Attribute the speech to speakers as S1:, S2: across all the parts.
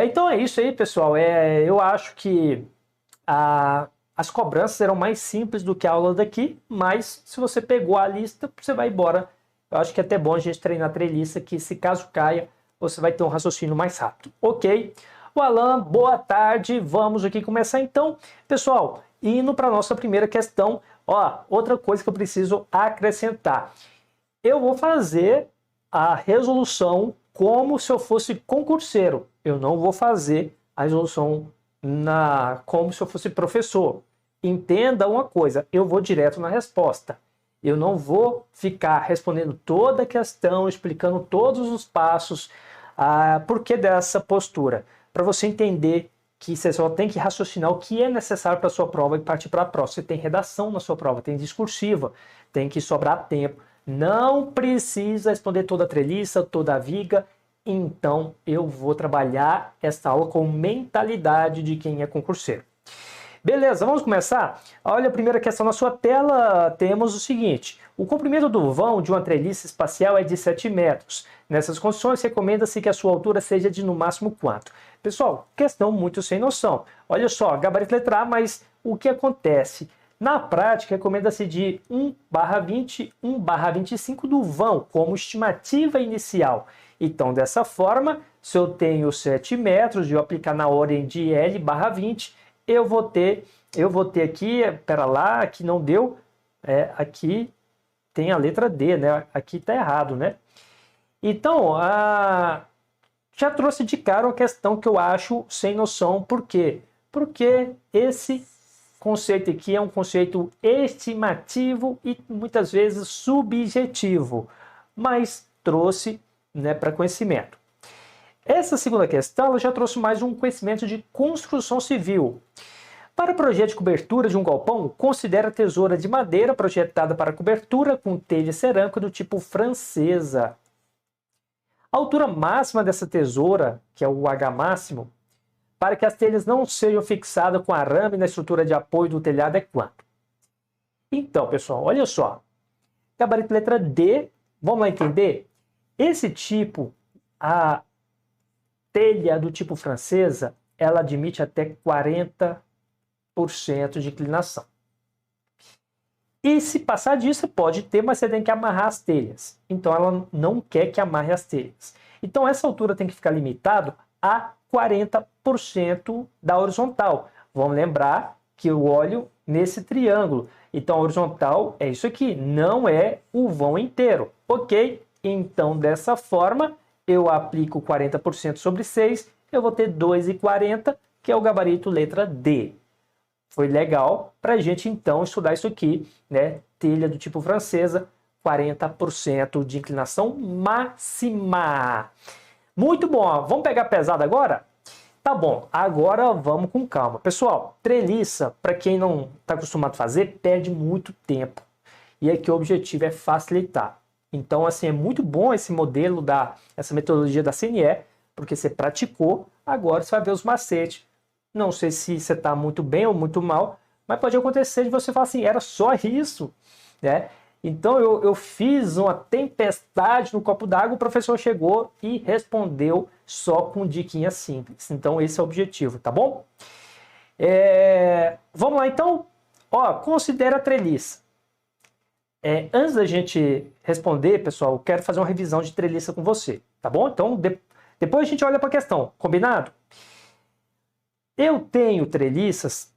S1: Então é isso aí, pessoal. Eu acho que as cobranças serão mais simples do que a aula daqui, mas se você pegou a lista, você vai embora. Eu acho que é até bom a gente treinar a treliça, que se caso caia, você vai ter um raciocínio mais rápido. Ok? O Alan, boa tarde. Vamos aqui começar então. Pessoal, indo para a nossa primeira questão. Ó, outra coisa que eu preciso acrescentar. Eu vou fazer a resolução como se eu fosse concurseiro. Eu não vou fazer a resolução como se eu fosse professor. Entenda uma coisa, eu vou direto na resposta. Eu não vou ficar respondendo toda a questão, explicando todos os passos. Por que dessa postura? Para você entender que você só tem que raciocinar o que é necessário para a sua prova e partir para a próxima. Você tem redação na sua prova, tem discursiva, tem que sobrar tempo. Não precisa responder toda a treliça, toda a viga. Então, eu vou trabalhar esta aula com mentalidade de quem é concurseiro. Beleza, vamos começar? Olha a primeira questão na sua tela, temos o seguinte. O comprimento do vão de uma treliça espacial é de 7 metros. Nessas condições, recomenda-se que a sua altura seja de no máximo quanto? Pessoal, questão muito sem noção. Olha só, gabarito letra A, mas o que acontece? Na prática, recomenda-se de 1/20, 1/25 do vão, como estimativa inicial. Então, dessa forma, se eu tenho 7 metros e eu aplicar na ordem de L/20, eu vou ter aqui, pera lá, aqui não deu, aqui tem a letra D, né? Aqui está errado, né? Então, já trouxe de cara uma questão que eu acho sem noção. Por quê? Porque esse conceito aqui é um conceito estimativo e muitas vezes subjetivo, mas trouxe, né, para conhecimento. Essa segunda questão ela já trouxe mais um conhecimento de construção civil. Para o projeto de cobertura de um galpão, considere a tesoura de madeira projetada para cobertura com telha cerâmica do tipo francesa. A altura máxima dessa tesoura, que é o H máximo, para que as telhas não sejam fixadas com arame na estrutura de apoio do telhado é quanto? Então, pessoal, olha só. Gabarito letra D, vamos lá entender? Esse tipo, a telha do tipo francesa, ela admite até 40% de inclinação. E se passar disso, pode ter, mas você tem que amarrar as telhas. Então, ela não quer que amarre as telhas. Então, essa altura tem que ficar limitado a 40% da horizontal. Vamos lembrar que eu olho nesse triângulo. Então, a horizontal é isso aqui, não é o vão inteiro, ok? Então, dessa forma, eu aplico 40% sobre 6, eu vou ter 2,40, que é o gabarito letra D. Foi legal para a gente, então, estudar isso aqui, né? Telha do tipo francesa, 40% de inclinação máxima. Muito bom, ó. Vamos pegar pesado agora? Tá bom, agora vamos com calma. Pessoal, treliça, para quem não está acostumado a fazer, perde muito tempo. E aqui o objetivo é facilitar. Então, assim, é muito bom esse modelo, essa metodologia da CNE, porque você praticou, agora você vai ver os macetes. Não sei se você está muito bem ou muito mal, mas pode acontecer de você falar assim, era só isso, né? Então eu fiz uma tempestade no copo d'água, o professor chegou e respondeu só com diquinha simples. Então esse é o objetivo, tá bom? Vamos lá então? Ó, considera a treliça. Antes da gente responder, pessoal, eu quero fazer uma revisão de treliça com você, tá bom? Então depois a gente olha para a questão, combinado? Eu tenho treliças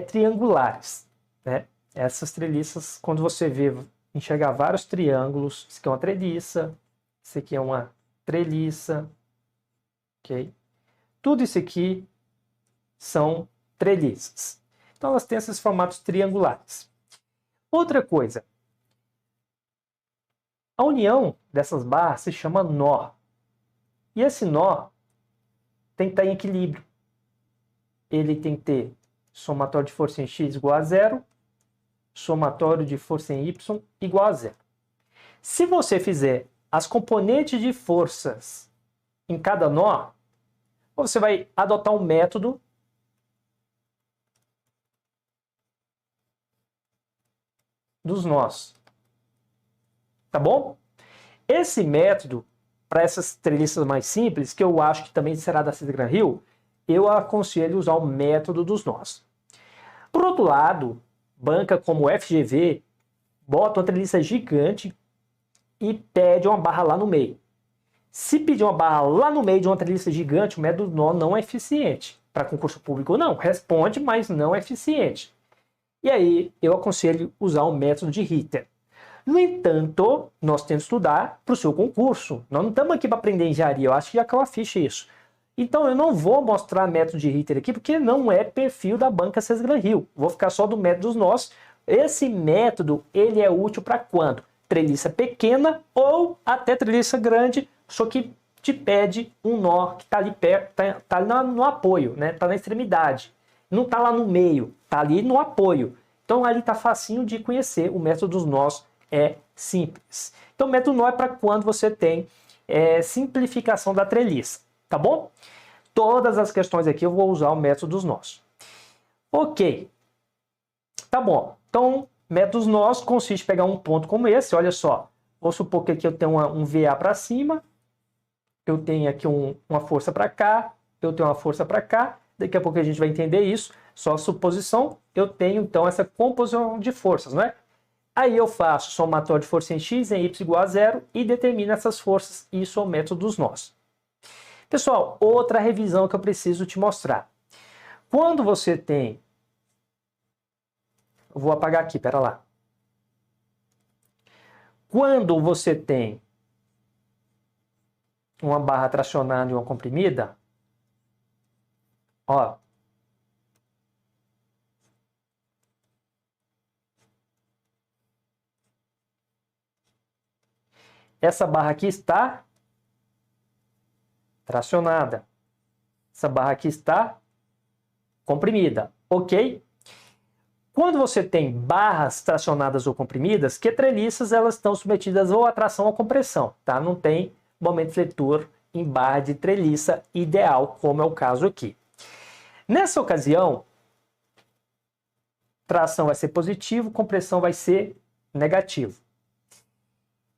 S1: triangulares, né? Essas treliças, quando você enxergar vários triângulos, isso aqui é uma treliça, isso aqui é uma treliça, ok? Tudo isso aqui são treliças. Então elas têm esses formatos triangulares. Outra coisa, a união dessas barras se chama nó. E esse nó tem que estar em equilíbrio. Ele tem que ter somatório de força em x igual a 0, somatório de força em y igual a 0. Se você fizer as componentes de forças em cada nó, você vai adotar um método dos nós. Tá bom? Esse método, para essas treliças mais simples, que eu acho que também será da Cesar Hill, eu aconselho usar o método dos nós. Por outro lado, banca como FGV bota uma treliça gigante e pede uma barra lá no meio. Se pedir uma barra lá no meio de uma treliça gigante, o método do nó não é eficiente. Para concurso público não, responde, mas não é eficiente. E aí eu aconselho usar o método de Ritter. No entanto, nós temos que estudar para o seu concurso. Nós não estamos aqui para aprender engenharia, eu acho que já caiu a ficha isso. Então eu não vou mostrar método de Ritter aqui, porque não é perfil da banca Cesar Hill. Vou ficar só do método dos nós. Esse método, ele é útil para quando? Treliça pequena ou até treliça grande, só que te pede um nó que está ali perto, tá no apoio, né? Está na extremidade. Não está lá no meio, está ali no apoio. Então ali está facinho de conhecer. O método dos nós é simples. Então o método nó é para quando você tem simplificação da treliça, tá bom? Todas as questões aqui eu vou usar o método dos nós. Ok. Tá bom. Então, método dos nós consiste em pegar um ponto como esse, olha só. Vamos supor que aqui eu tenho um VA para cima, eu tenho aqui uma força para cá, eu tenho uma força para cá, daqui a pouco a gente vai entender isso, só suposição, eu tenho então essa composição de forças, não é? Aí eu faço somatório de força em x em y igual a zero e determino essas forças, isso é o método dos nós. Pessoal, outra revisão que eu preciso te mostrar. Quando você tem... Eu vou apagar aqui, pera lá. Quando você tem uma barra tracionada e uma comprimida, ó, essa barra aqui está tracionada. Essa barra aqui está comprimida, ok? Quando você tem barras tracionadas ou comprimidas, que treliças elas estão submetidas ou a tração ou a compressão, tá? Não tem momento fletor em barra de treliça ideal, como é o caso aqui. Nessa ocasião, tração vai ser positivo, compressão vai ser negativo.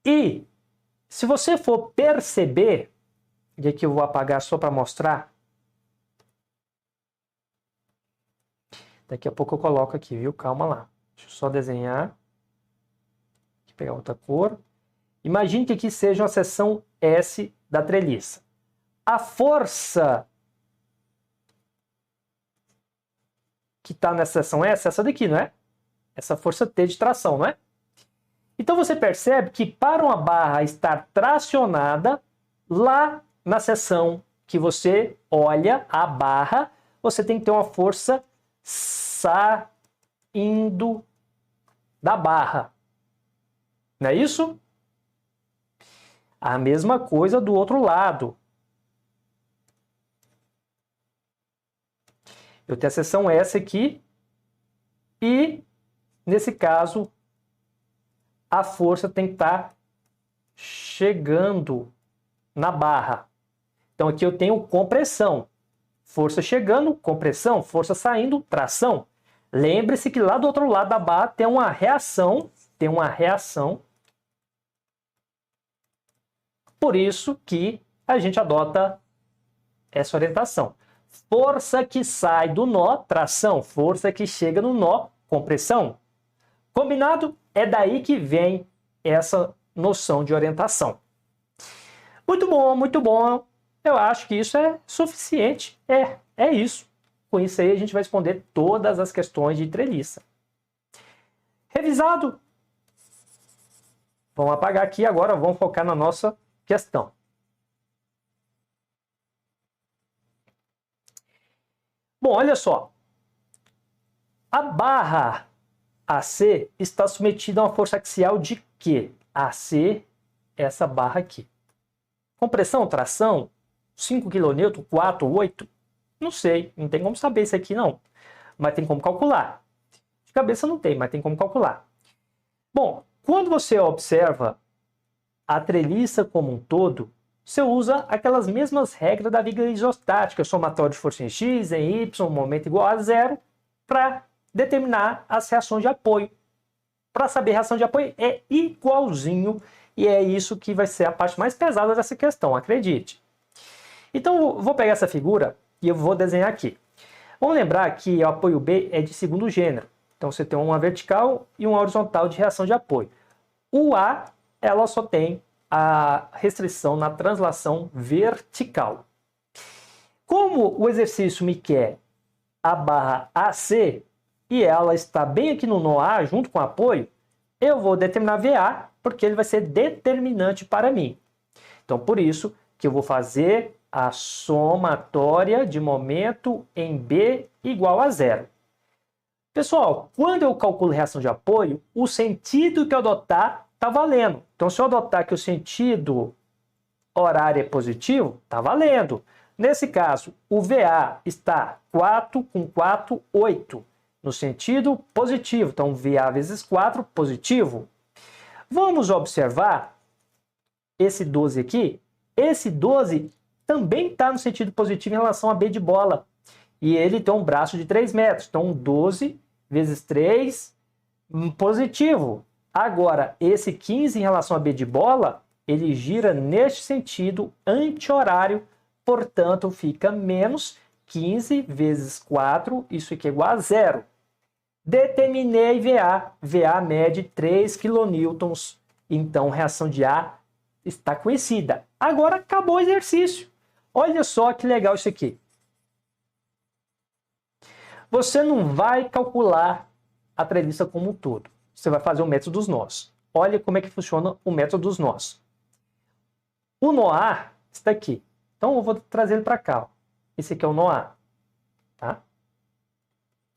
S1: E se você for perceber, e aqui eu vou apagar só para mostrar, daqui a pouco eu coloco aqui, viu? Calma lá. Deixa eu só desenhar. Aqui pegar outra cor. Imagine que aqui seja uma seção S da treliça. A força que está nessa seção S é essa daqui, não é? Essa força T de tração, não é? Então você percebe que para uma barra estar tracionada, lá na seção que você olha a barra, você tem que ter uma força saindo da barra. Não é isso? A mesma coisa do outro lado. Eu tenho a seção S aqui e, nesse caso, a força tem que estar chegando na barra. Então aqui eu tenho compressão. Força chegando, compressão, força saindo, tração. Lembre-se que lá do outro lado da barra tem uma reação. Por isso que a gente adota essa orientação. Força que sai do nó, tração. Força que chega no nó, compressão. Combinado? É daí que vem essa noção de orientação. Muito bom, muito bom. Eu acho que isso é suficiente. É isso. Com isso aí a gente vai responder todas as questões de treliça. Revisado? Vamos apagar aqui agora, vamos focar na nossa questão. Bom, olha só. A barra AC está submetida a uma força axial de quê? AC, essa barra aqui. Compressão, tração, 5 kN, 4, 8? Não sei, não tem como saber isso aqui não. Mas tem como calcular. De cabeça não tem, mas tem como calcular. Bom, quando você observa a treliça como um todo, você usa aquelas mesmas regras da viga isostática, somatório de força em x, em y, momento igual a zero, para determinar as reações de apoio. Para saber reação de apoio é igualzinho e é isso que vai ser a parte mais pesada dessa questão, acredite. Então, eu vou pegar essa figura e eu vou desenhar aqui. Vamos lembrar que o apoio B é de segundo gênero. Então, você tem uma vertical e uma horizontal de reação de apoio. O A, ela só tem a restrição na translação vertical. Como o exercício me quer a barra AC e ela está bem aqui no nó A, junto com o apoio, eu vou determinar VA, porque ele vai ser determinante para mim. Então, por isso que eu vou fazer a somatória de momento em B igual a zero. Pessoal, quando eu calculo reação de apoio, o sentido que eu adotar está valendo. Então, se eu adotar que o sentido horário é positivo, está valendo. Nesse caso, o VA está 4 com 4, 8, no sentido positivo. Então, VA vezes 4, positivo. Vamos observar esse 12 aqui. Esse 12 também está no sentido positivo em relação a B de bola. E ele tem um braço de 3 metros. Então, 12 vezes 3, positivo. Agora, esse 15 em relação a B de bola, ele gira neste sentido anti-horário. Portanto, fica menos 15 vezes 4, isso aqui é igual a zero. Determinei VA. VA mede 3 kN. Então, reação de A está conhecida. Agora, acabou o exercício. Olha só que legal isso aqui. Você não vai calcular a treliça como um todo. Você vai fazer o método dos nós. Olha como é que funciona o método dos nós. O nó A está aqui. Então, eu vou trazer ele para cá. Ó. Esse aqui é o nó A. Tá?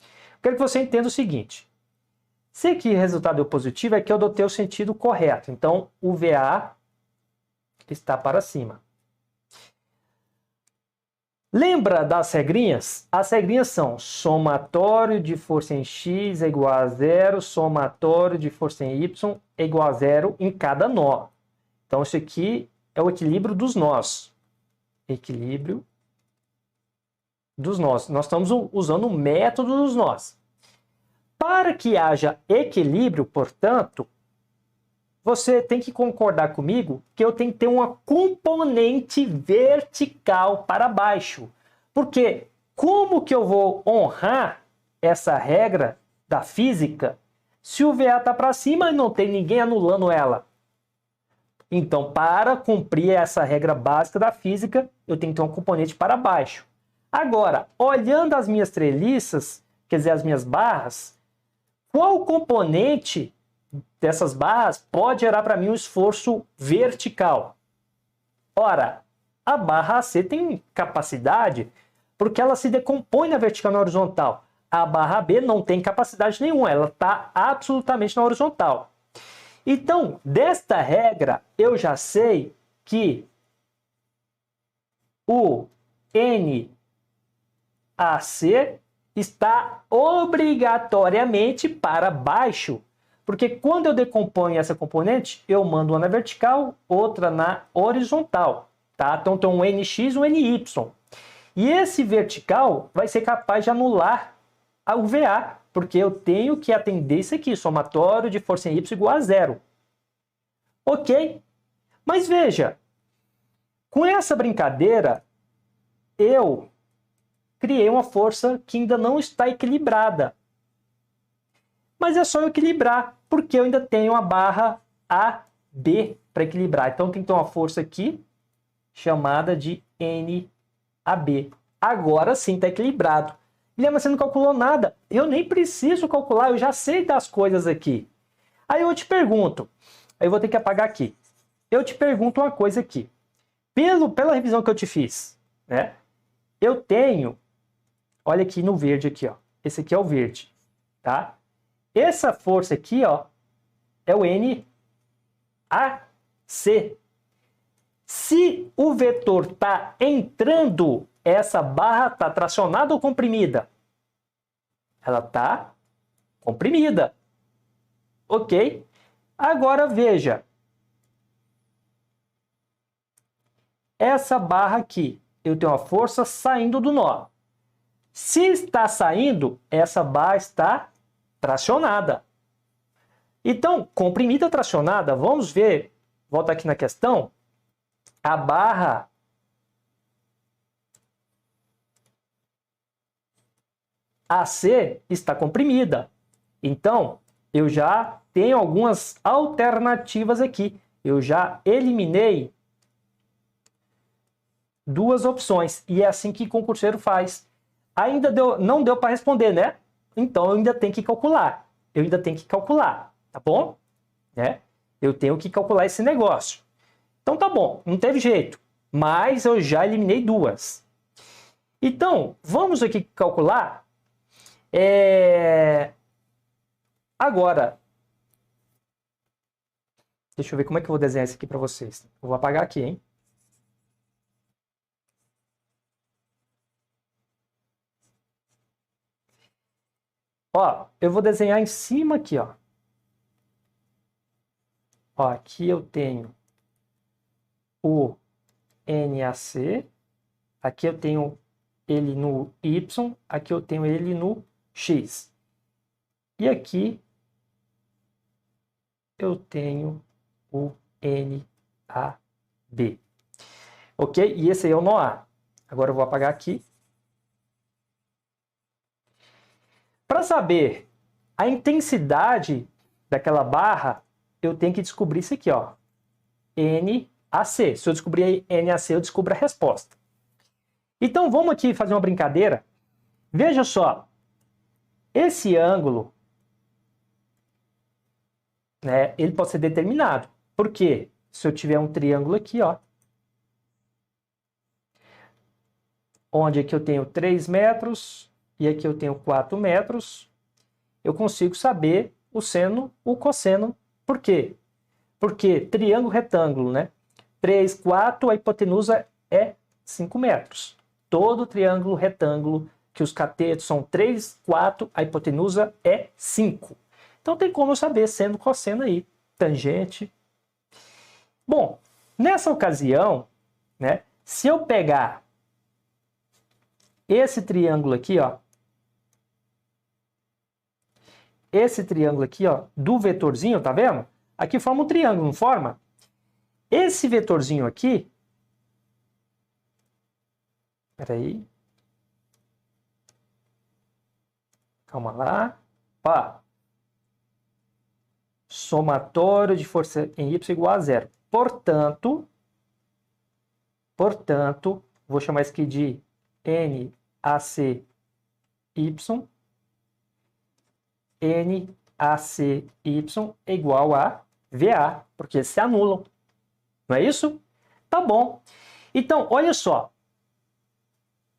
S1: Eu quero que você entenda o seguinte. Se aqui o resultado deu positivo, é que eu adotei o sentido correto. Então, o VA está para cima. Lembra das regrinhas? As regrinhas são somatório de força em x é igual a zero, somatório de força em y é igual a zero em cada nó. Então, isso aqui é o equilíbrio dos nós. Equilíbrio dos nós. Nós estamos usando o método dos nós. Para que haja equilíbrio, portanto, você tem que concordar comigo que eu tenho que ter uma componente vertical para baixo. Porque como que eu vou honrar essa regra da física se o VA está para cima e não tem ninguém anulando ela? Então, para cumprir essa regra básica da física, eu tenho que ter um componente para baixo. Agora, olhando as minhas treliças, quer dizer, as minhas barras, qual componente dessas barras pode gerar para mim um esforço vertical? Ora, a barra AC tem capacidade porque ela se decompõe na vertical e na horizontal. A barra B não tem capacidade nenhuma, ela está absolutamente na horizontal. Então, desta regra, eu já sei que o NAC está obrigatoriamente para baixo. Porque quando eu decomponho essa componente, eu mando uma na vertical, outra na horizontal. Tá? Então tem um NX e um NY. E esse vertical vai ser capaz de anular o VA, porque eu tenho que atender isso aqui, somatório de força em Y igual a zero. Ok? Mas veja, com essa brincadeira, eu criei uma força que ainda não está equilibrada. Mas é só eu equilibrar, porque eu ainda tenho a barra AB para equilibrar. Então tem que ter uma força aqui, chamada de NAB. Agora sim está equilibrado. Guilherme, você não calculou nada. Eu nem preciso calcular, eu já sei das coisas aqui. Aí eu te pergunto, aí eu vou ter que apagar aqui. Eu te pergunto uma coisa aqui. Pela revisão que eu te fiz, né? Eu tenho, olha aqui no verde aqui, ó. Esse aqui é o verde, tá? Essa força aqui, ó, é o NAC. Se o vetor está entrando, essa barra está tracionada ou comprimida? Ela está comprimida. Ok? Agora veja. Essa barra aqui, eu tenho uma força saindo do nó. Se está saindo, essa barra está tracionada. Então, comprimida tracionada, vamos ver volta aqui na questão, a barra AC está comprimida. Então, eu já tenho algumas alternativas aqui. Eu já eliminei duas opções. E é assim que o concurseiro faz. Ainda não deu para responder, né? Então, eu ainda tenho que calcular. Tá bom? Né? Eu tenho que calcular esse negócio. Então, tá bom. Não teve jeito. Mas eu já eliminei duas. Então, vamos aqui calcular. Agora, deixa eu ver como é que eu vou desenhar isso aqui para vocês. Eu vou apagar aqui, hein? Ó, eu vou desenhar em cima aqui, ó. Ó, aqui eu tenho o NAC, aqui eu tenho ele no Y, aqui eu tenho ele no X. E aqui eu tenho o NAB. Ok? E esse aí é o nó A. Agora eu vou apagar aqui. Para saber a intensidade daquela barra, eu tenho que descobrir isso aqui, ó. NAC. Se eu descobrir NAC, eu descubro a resposta. Então, vamos aqui fazer uma brincadeira. Veja só. Esse ângulo, né, ele pode ser determinado. Por quê? Se eu tiver um triângulo aqui, ó, onde aqui eu tenho 3 metros e aqui eu tenho 4 metros, eu consigo saber o seno, o cosseno. Por quê? Porque triângulo retângulo, né? 3, 4, a hipotenusa é 5 metros. Todo triângulo retângulo que os catetos são 3, 4, a hipotenusa é 5. Então tem como eu saber seno, cosseno aí, tangente. Bom, nessa ocasião, né, se eu pegar esse triângulo aqui, ó, do vetorzinho, tá vendo? Aqui forma um triângulo, não forma? Esse vetorzinho aqui, peraí, calma lá, ó, somatório de força em Y igual a zero. Portanto, vou chamar isso aqui de NACY, NACY é igual a VA, porque eles se anulam. Não é isso? Tá bom. Então, olha só.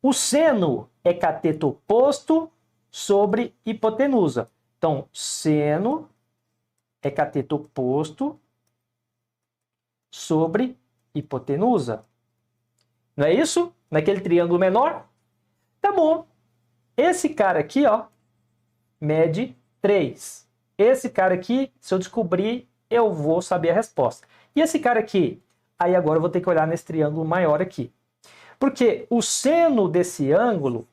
S1: O seno é cateto oposto sobre hipotenusa. Então, seno é cateto oposto sobre hipotenusa. Não é isso? Naquele triângulo menor? Tá bom. Esse cara aqui, ó, mede 3. Esse cara aqui, se eu descobrir, eu vou saber a resposta. E esse cara aqui? Aí agora eu vou ter que olhar nesse triângulo maior aqui. Porque o seno desse ângulo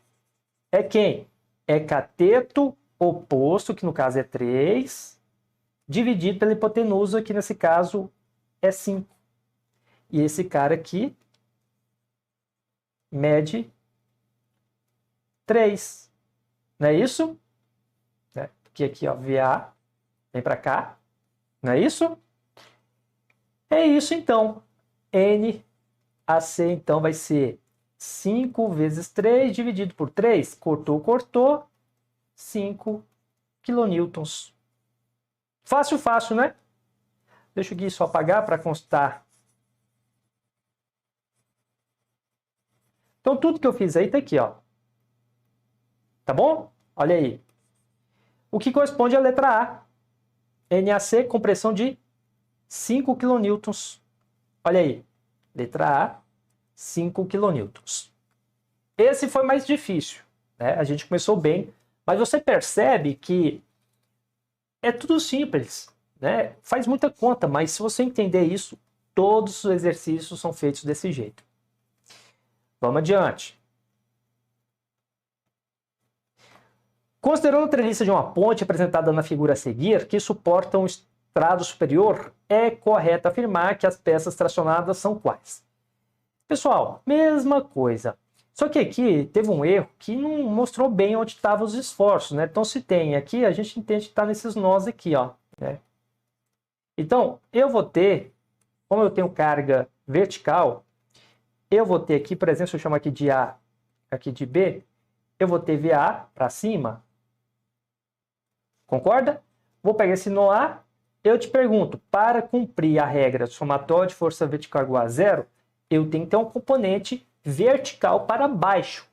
S1: é quem? É cateto oposto, que no caso é 3, dividido pela hipotenusa, que nesse caso é 5. E esse cara aqui mede 3. Não é isso? Porque aqui, ó, VA vem para cá. Não é isso? É isso, então. NAC, então, vai ser 5 vezes 3 dividido por 3. Cortou, cortou. 5 quilonewtons. Fácil, fácil, né? Deixa eu aqui só apagar para constar. Então, tudo que eu fiz aí tá aqui, ó. Tá bom? Olha aí. O que corresponde à letra A. NAC, compressão de 5 quilonewtons. Olha aí. Letra A, 5 quilonewtons. Esse foi mais difícil, né? A gente começou bem, mas você percebe que é tudo simples, né? Faz muita conta, mas se você entender isso, todos os exercícios são feitos desse jeito. Vamos adiante. Considerando a treliça de uma ponte apresentada na figura a seguir, que suporta um estrado superior, é correto afirmar que as peças tracionadas são quais? Pessoal, mesma coisa. Só que aqui teve um erro que não mostrou bem onde estavam os esforços, né? Então, se tem aqui, a gente entende que está nesses nós aqui, ó, né? Então, eu vou ter, como eu tenho carga vertical, eu vou ter aqui, por exemplo, se eu chamar aqui de A, aqui de B, eu vou ter VA para cima. Concorda? Vou pegar esse nó A, eu te pergunto, para cumprir a regra somatório de força vertical igual a zero, eu tenho que ter um componente vertical para baixo.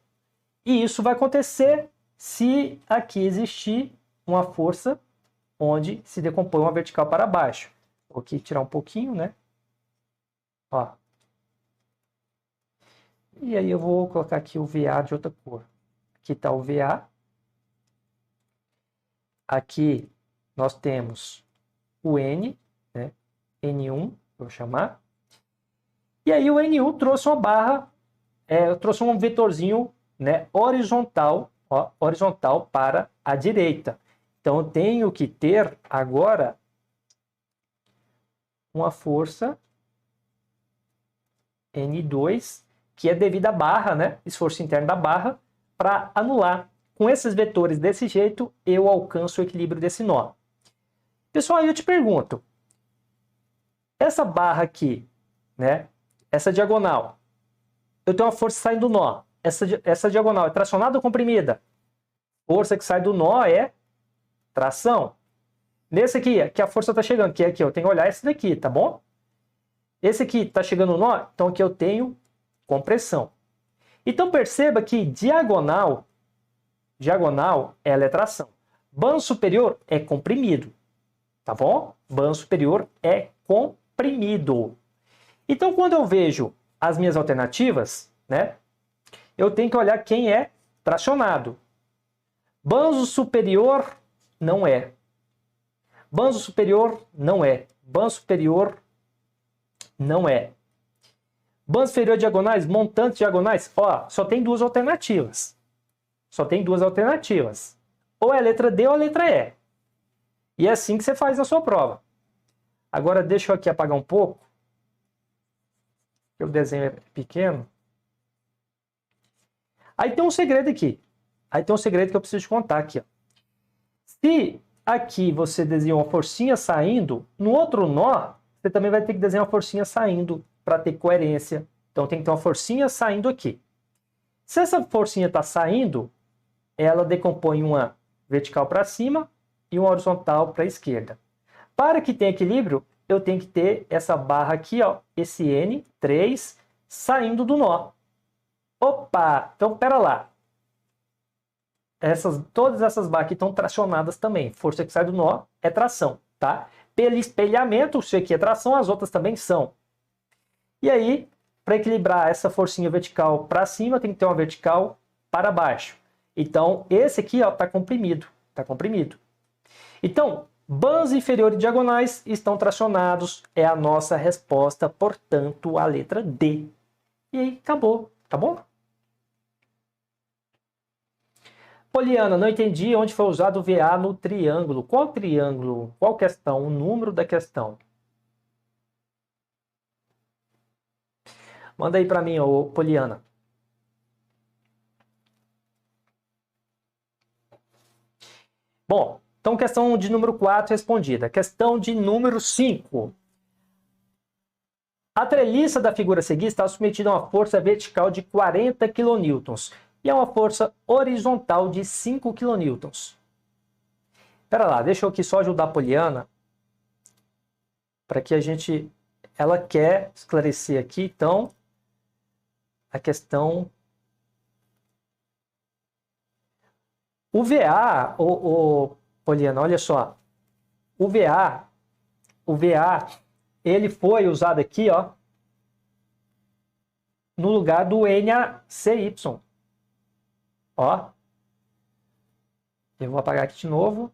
S1: E isso vai acontecer se aqui existir uma força onde se decompõe uma vertical para baixo. Vou aqui tirar um pouquinho, né? Ó. E aí eu vou colocar aqui o VA de outra cor. Aqui está o VA. Aqui nós temos o N, né? N1, vou chamar. E aí o N1 trouxe uma barra, trouxe um vetorzinho, né, horizontal, ó, horizontal para a direita. Então eu tenho que ter agora uma força N2, que é devido à barra, né, esforço interno da barra, para anular. Com esses vetores desse jeito, eu alcanço o equilíbrio desse nó. Pessoal, aí eu te pergunto, essa barra aqui, né, essa diagonal, eu tenho uma força saindo do nó. Essa diagonal é tracionada ou comprimida? Força que sai do nó é tração. Nesse aqui, que a força está chegando, que é aqui, eu tenho que olhar esse daqui, tá bom? Esse aqui está chegando no nó, então aqui eu tenho compressão. Então perceba que diagonal, ela é tração. Bando superior é comprimido, tá bom? Bando superior é comprimido. Então quando eu vejo as minhas alternativas, né, eu tenho que olhar quem é tracionado. Banzo superior não é. Banzo superior não é. Banzo superior não é. Banzo inferior diagonais, montantes diagonais, ó, só tem duas alternativas. Só tem duas alternativas. Ou é a letra D ou a letra E. E é assim que você faz na sua prova. Agora deixa eu aqui apagar um pouco. O desenho é pequeno. Aí tem um segredo aqui. Aí tem um segredo que eu preciso te contar aqui, ó. Se aqui você desenhou uma forcinha saindo, no outro nó, você também vai ter que desenhar uma forcinha saindo para ter coerência. Então tem que ter uma forcinha saindo aqui. Se essa forcinha está saindo, ela decompõe uma vertical para cima e uma horizontal para a esquerda. Para que tenha equilíbrio, eu tenho que ter essa barra aqui, ó, esse N3 saindo do nó. Opa! Então, pera lá. Todas essas barras aqui estão tracionadas também. Força que sai do nó é tração, tá? Pelo espelhamento, se aqui é tração, as outras também são. E aí, para equilibrar essa forcinha vertical para cima, tem que ter uma vertical para baixo. Então, esse aqui está comprimido. Está comprimido. Então, bandos inferiores diagonais estão tracionados. É a nossa resposta, portanto, a letra D. E aí, acabou. Tá bom? Poliana, não entendi onde foi usado o VA no triângulo. Qual triângulo? Qual questão? O número da questão. Manda aí para mim, ô Poliana. Bom, então questão de número 4 respondida. Questão de número 5. A treliça da figura a seguir está submetida a uma força vertical de 40 kN e a uma força horizontal de 5 kN. Espera lá, deixa eu aqui só ajudar a Poliana para que a gente... Ela quer esclarecer aqui, então, a questão... O VA, Poliana, olha só. O VA, ele foi usado aqui, ó, no lugar do NaCy. Ó. Eu vou apagar aqui de novo.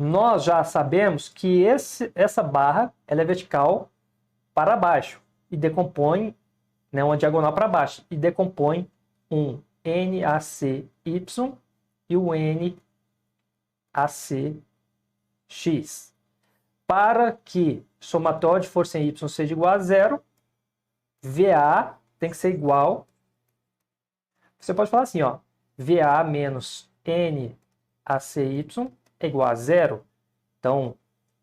S1: Nós já sabemos que essa barra ela é vertical para baixo e decompõe né, uma diagonal para baixo, e decompõe um NACY e o NACX. Para que somatório de força em Y seja igual a zero, VA tem que ser igual. Você pode falar assim, ó, VA menos NACY é igual a zero. Então,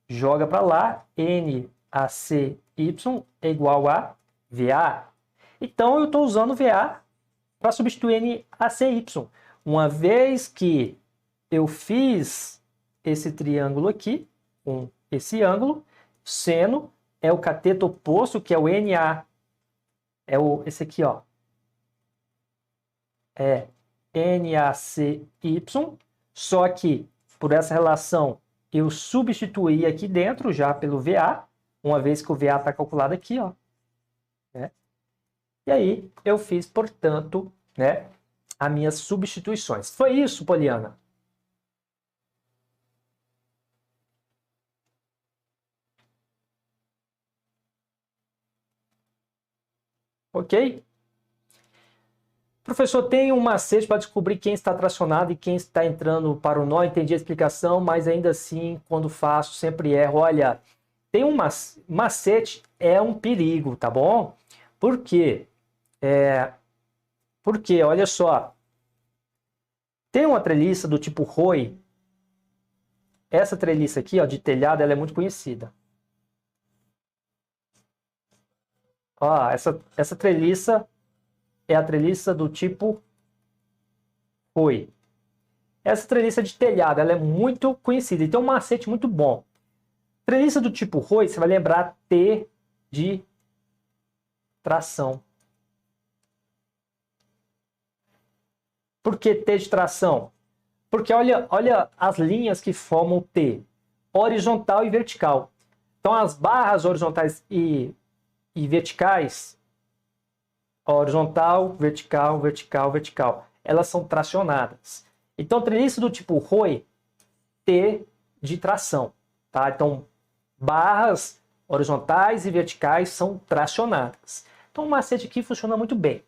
S1: joga para lá, NACY é igual a VA. Então, eu estou usando VA para substituir NACY. Uma vez que eu fiz esse triângulo aqui, com esse ângulo, seno é o cateto oposto, que é o NA, esse aqui, ó, é NACY, só que por essa relação eu substituí aqui dentro já pelo VA, uma vez que o VA está calculado aqui, ó, né? E aí eu fiz, portanto, né, as minhas substituições. Foi isso, Poliana? Ok? Professor, tem um macete para descobrir quem está tracionado e quem está entrando para o nó. Entendi a explicação, mas ainda assim, quando faço, sempre erro. Olha, tem um macete, é um perigo, tá bom? Por quê? Porque, olha só, tem uma treliça do tipo Roy. Essa treliça aqui, ó, de telhado, ela é muito conhecida. Ó, essa treliça é a treliça do tipo Roy. Essa treliça de telhado, ela é muito conhecida e tem um macete muito bom. Treliça do tipo Roy, você vai lembrar T de tração. Por que T de tração? Porque olha as linhas que formam T, horizontal e vertical. Então as barras horizontais e verticais, horizontal, vertical, vertical, vertical, elas são tracionadas. Então treliça do tipo Roy, T de tração, tá? Então barras horizontais e verticais são tracionadas. Então o macete aqui funciona muito bem.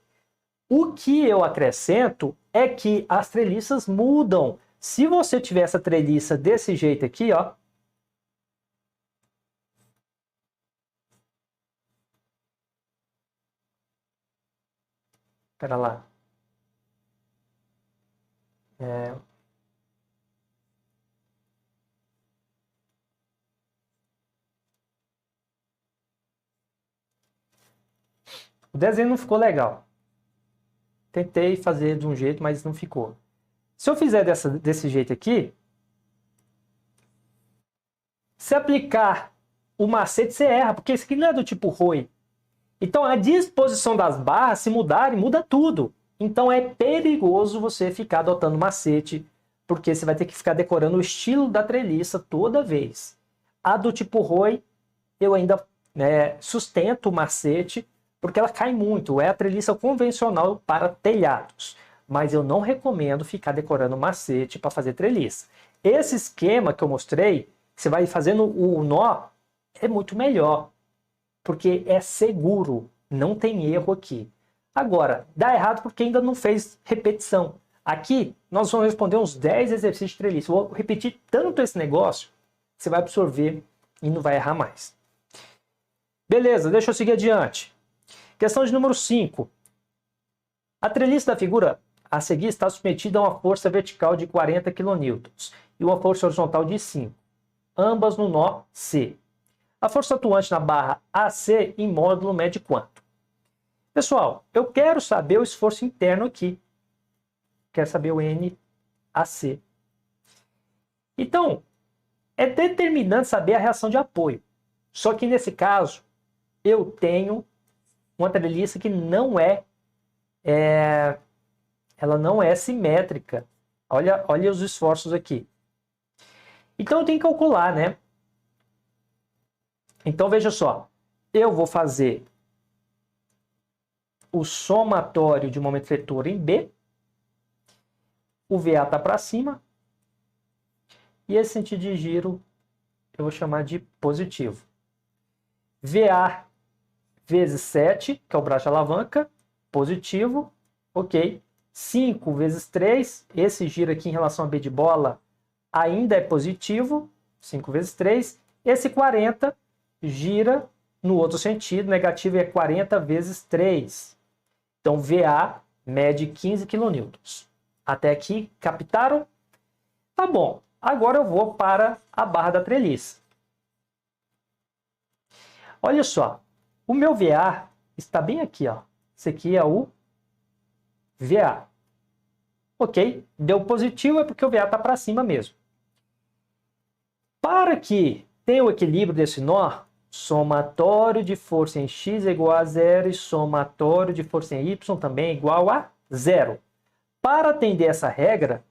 S1: O que eu acrescento é que as treliças mudam. Se você tiver essa treliça desse jeito aqui, ó, espera lá. O desenho não ficou legal. Tentei fazer de um jeito, mas não ficou. Se eu fizer desse jeito aqui, se aplicar o macete, você erra, porque esse aqui não é do tipo Roy. Então a disposição das barras, se mudarem, muda tudo. Então é perigoso você ficar adotando macete, porque você vai ter que ficar decorando o estilo da treliça toda vez. A do tipo Roy, eu ainda sustento o macete, porque ela cai muito. É a treliça convencional para telhados. Mas eu não recomendo ficar decorando macete para fazer treliça. Esse esquema que eu mostrei, você vai fazendo o nó, é muito melhor. Porque é seguro, não tem erro aqui. Agora, dá errado porque ainda não fez repetição. Aqui, nós vamos responder uns 10 exercícios de treliça. Vou repetir tanto esse negócio, que você vai absorver e não vai errar mais. Beleza, deixa eu seguir adiante. Questão de número 5. A treliça da figura a seguir está submetida a uma força vertical de 40 kN e uma força horizontal de 5, ambas no nó C. A força atuante na barra AC em módulo mede quanto? Pessoal, eu quero saber o esforço interno aqui. Quero saber o NAC. Então, é determinante saber a reação de apoio. Só que nesse caso, eu tenho uma treliça que ela não é simétrica. Olha os esforços aqui. Então eu tenho que calcular, né? Então veja só, eu vou fazer o somatório de momento efetor em B, o VA está para cima, e esse sentido de giro eu vou chamar de positivo. VA vezes 7, que é o braço de alavanca, positivo, ok. 5 vezes 3, esse giro aqui em relação a B de bola ainda é positivo, 5 vezes 3. Esse 40 gira no outro sentido, negativo é 40 vezes 3. Então, VA mede 15 kN. Até aqui, captaram? Tá bom, agora eu vou para a barra da treliça. Olha só, o meu VA está bem aqui, ó. Esse aqui é o VA. Ok? Deu positivo é porque o VA está para cima mesmo. Para que tenha o equilíbrio desse nó, somatório de força em x é igual a 0 e somatório de força em y também é igual a 0. Para atender essa regra,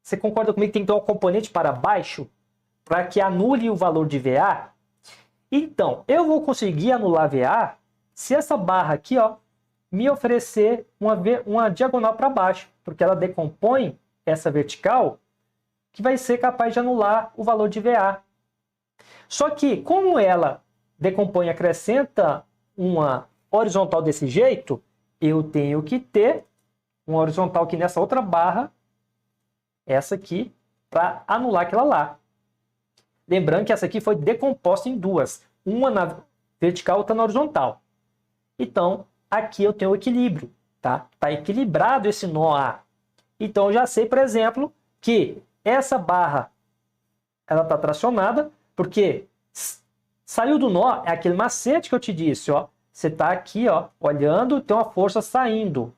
S1: você concorda comigo que tem que ter um componente para baixo para que anule o valor de VA? Então, eu vou conseguir anular VA se essa barra aqui, ó, me oferecer uma diagonal para baixo, porque ela decompõe essa vertical que vai ser capaz de anular o valor de VA. Só que, como ela decompõe e acrescenta uma horizontal desse jeito, eu tenho que ter uma horizontal aqui nessa outra barra, essa aqui, para anular aquela lá. Lembrando que essa aqui foi decomposta em duas, uma na vertical, outra na horizontal. Então, aqui eu tenho o equilíbrio, tá? Está equilibrado esse nó A. Então, eu já sei, por exemplo, que essa barra ela está tracionada, porque saiu do nó, é aquele macete que eu te disse, ó. Você está aqui, ó, olhando, tem uma força saindo.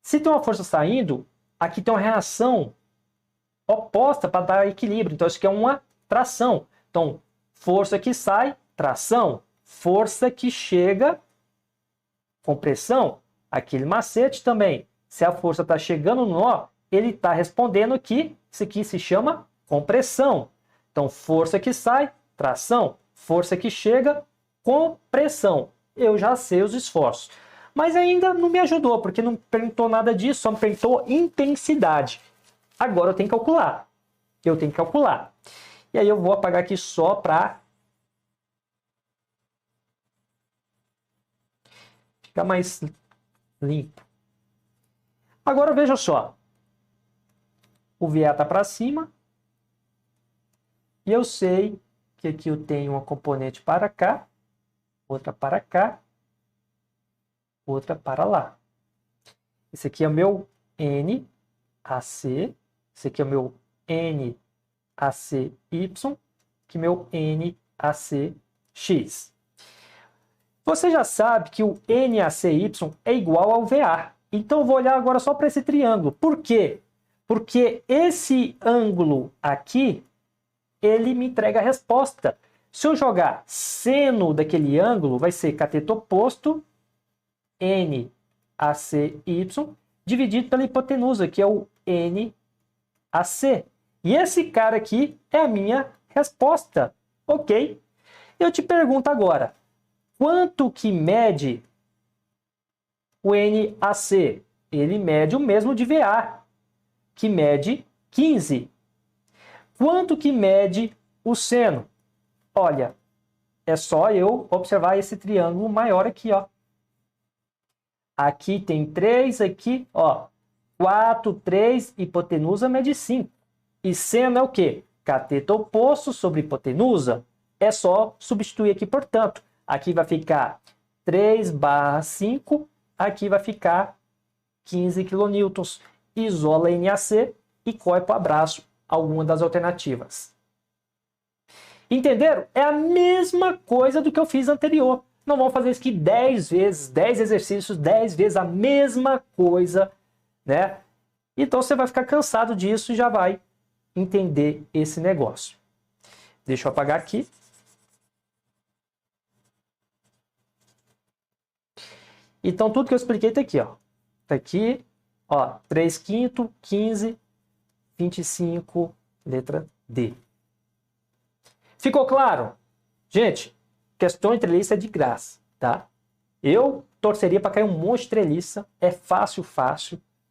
S1: Se tem uma força saindo, aqui tem uma reação oposta para dar equilíbrio. Então, isso aqui é uma tração. Então, força que sai, tração. Força que chega, compressão. Aquele macete também. Se a força está chegando no nó, ele está respondendo que isso aqui se chama compressão. Então, força que sai, tração. Força que chega, compressão. Eu já sei os esforços. Mas ainda não me ajudou, porque não perguntou nada disso, só me perguntou intensidade. Agora eu tenho que calcular. E aí eu vou apagar aqui só para ficar mais limpo. Agora veja só. O VA está para cima. E eu sei que aqui eu tenho uma componente para cá, outra para cá, outra para lá. Esse aqui é o meu NAC, esse aqui é o meu NACY, que é o meu NACX. Você já sabe que o NACY é igual ao VA. Então eu vou olhar agora só para esse triângulo. Por quê? Porque esse ângulo aqui, ele me entrega a resposta. Se eu jogar seno daquele ângulo, vai ser cateto oposto, NACY, dividido pela hipotenusa, que é o NAC. E esse cara aqui é a minha resposta. Ok? Eu te pergunto agora, quanto que mede o NAC? Ele mede o mesmo de VA, que mede 15. Quanto que mede o seno? Olha, é só eu observar esse triângulo maior aqui, ó. Aqui tem 3, aqui, ó, 4, 3, hipotenusa mede 5. E seno é o quê? Cateto oposto sobre hipotenusa. É só substituir aqui, portanto. Aqui vai ficar 3/5, aqui vai ficar 15 kN. Isola NAC e corre para o abraço alguma das alternativas. Entenderam? É a mesma coisa do que eu fiz anterior. Não vamos fazer isso aqui 10 vezes, 10 exercícios, 10 vezes a mesma coisa, né? Então você vai ficar cansado disso e já vai entender esse negócio. Deixa eu apagar aqui. Então tudo que eu expliquei está aqui, ó. Está aqui, ó, 3/5, 15, 25, letra D. Ficou claro? Gente, questão de treliça é de graça, tá? Eu torceria para cair um monte de treliça, é fácil,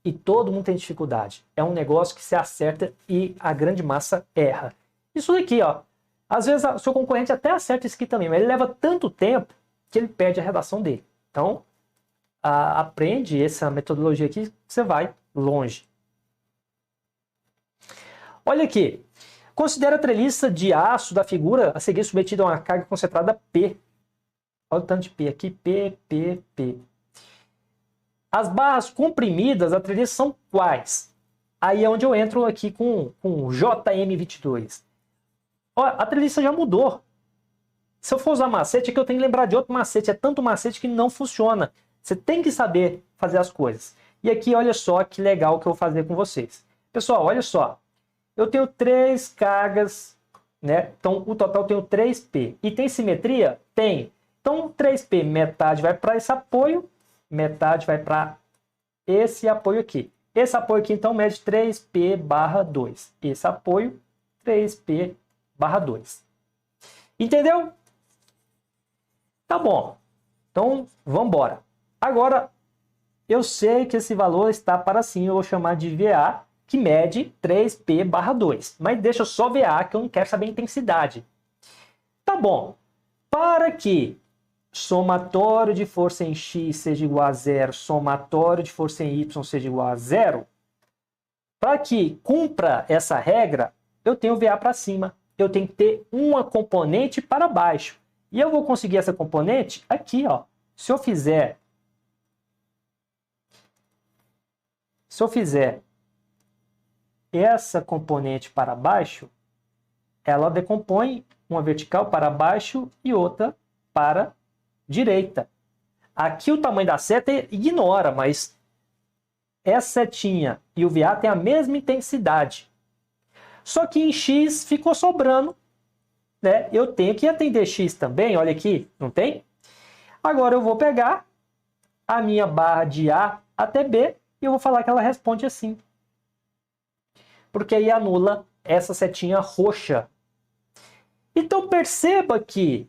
S1: e todo mundo tem dificuldade. É um negócio que se acerta e a grande massa erra. Isso daqui, ó, às vezes o seu concorrente até acerta isso aqui também, mas ele leva tanto tempo que ele perde a redação dele. Então, aprende essa metodologia aqui, você vai longe. Olha aqui. Considera a treliça de aço da figura a seguir submetida a uma carga concentrada P. Olha o tanto de P aqui. P, P, P. As barras comprimidas da treliça são quais? Aí é onde eu entro aqui com o JM22. Olha, a treliça já mudou. Se eu for usar macete, é que eu tenho que lembrar de outro macete. É tanto macete que não funciona. Você tem que saber fazer as coisas. E aqui, olha só que legal que eu vou fazer com vocês. Pessoal, olha só. Eu tenho 3 cargas, né? Então, o total eu tenho 3P. E tem simetria? Tem. Então, 3P, metade vai para esse apoio, metade vai para esse apoio aqui. Esse apoio aqui, então, mede 3P/2. Esse apoio, 3P/2. Entendeu? Tá bom. Então, vamos embora. Agora, eu sei que esse valor está para cima, eu vou chamar de VA, que mede 3P/2. Mas deixa só VA, que eu não quero saber a intensidade. Tá bom. Para que somatório de força em X seja igual a 0, somatório de força em Y seja igual a 0, para que cumpra essa regra, eu tenho VA para cima. Eu tenho que ter uma componente para baixo. E eu vou conseguir essa componente aqui, ó. Se eu fizer essa componente para baixo, ela decompõe uma vertical para baixo e outra para direita. Aqui o tamanho da seta ignora, mas essa setinha e o VA têm a mesma intensidade. Só que em X ficou sobrando, né? Eu tenho que atender X também, olha aqui, não tem? Agora eu vou pegar a minha barra de A até B e eu vou falar que ela responde assim. Porque aí anula essa setinha roxa. Então perceba que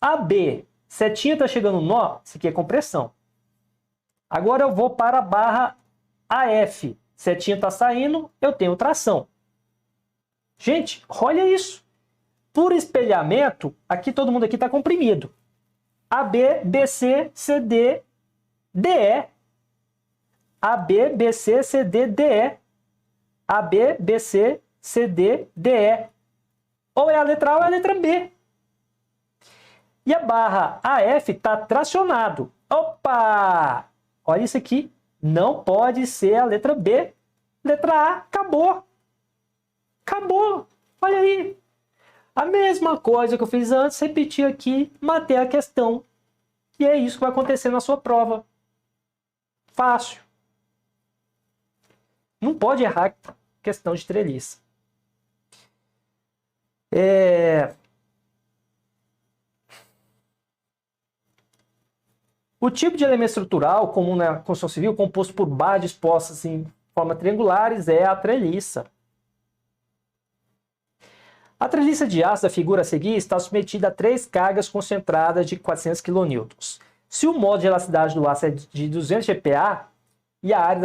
S1: AB, setinha está chegando no nó, isso aqui é compressão. Agora eu vou para a barra AF, setinha está saindo, eu tenho tração. Gente, olha isso. Por espelhamento, aqui todo mundo aqui está comprimido. AB, BC, CD, DE. AB, BC, CD, DE. AB, BC, CD, DE. Ou é a letra A ou é a letra B. E a barra AF está tracionado. Opa! Olha isso aqui. Não pode ser a letra B. Letra A, acabou. Acabou. Olha aí. A mesma coisa que eu fiz antes, repetir aqui, matei a questão. E é isso que vai acontecer na sua prova. Fácil. Não pode errar questão de treliça. O tipo de elemento estrutural comum na construção civil, composto por barras dispostas em forma triangulares, é a treliça. A treliça de aço da figura a seguir está submetida a 3 cargas concentradas de 400 kN. Se o modo de elasticidade do aço é de 200 GPa e a área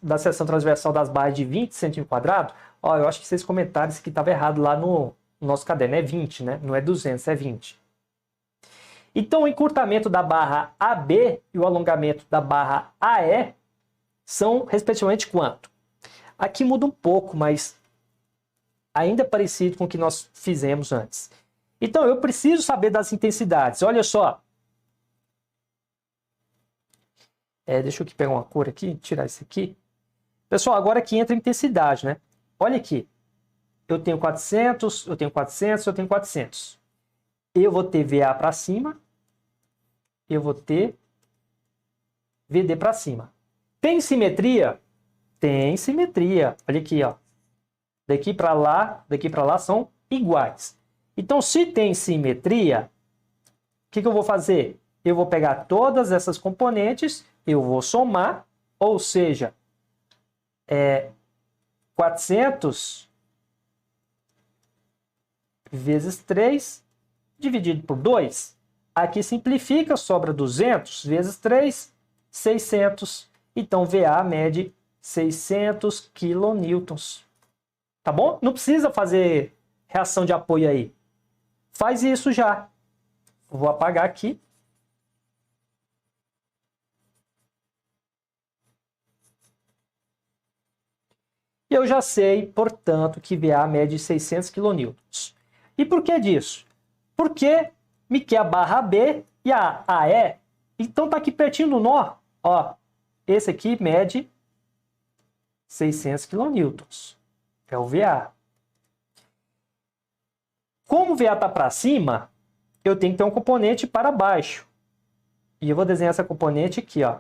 S1: da seção transversal das barras de 20 cm², ó, eu acho que vocês comentaram isso que estava errado lá no nosso caderno, é 20, né? Não é 200, é 20. Então, o encurtamento da barra AB e o alongamento da barra AE são, respectivamente, quanto? Aqui muda um pouco, mas ainda é parecido com o que nós fizemos antes. Então, eu preciso saber das intensidades. Olha só. Deixa eu aqui pegar uma cor aqui, tirar isso aqui. Pessoal, agora aqui entra a intensidade, né? Olha aqui. Eu tenho 400, eu tenho 400, eu tenho 400. Eu vou ter VA para cima. Eu vou ter VD para cima. Tem simetria? Tem simetria. Olha aqui, ó. Daqui para lá são iguais. Então, se tem simetria, o que eu vou fazer? Eu vou pegar todas essas componentes, eu vou somar, ou seja, 400 vezes 3 dividido por 2. Aqui simplifica, sobra 200 vezes 3, 600. Então, VA mede 600 kN. Tá bom? Não precisa fazer reação de apoio aí. Faz isso já. Vou apagar aqui. E eu já sei, portanto, que VA mede 600 kN. E por que disso? Porque me quer a barra AB e a AE, então tá aqui pertinho do nó. Ó, esse aqui mede 600 kN. É o VA. Como o VA está para cima, eu tenho que ter um componente para baixo. E eu vou desenhar essa componente aqui, ó.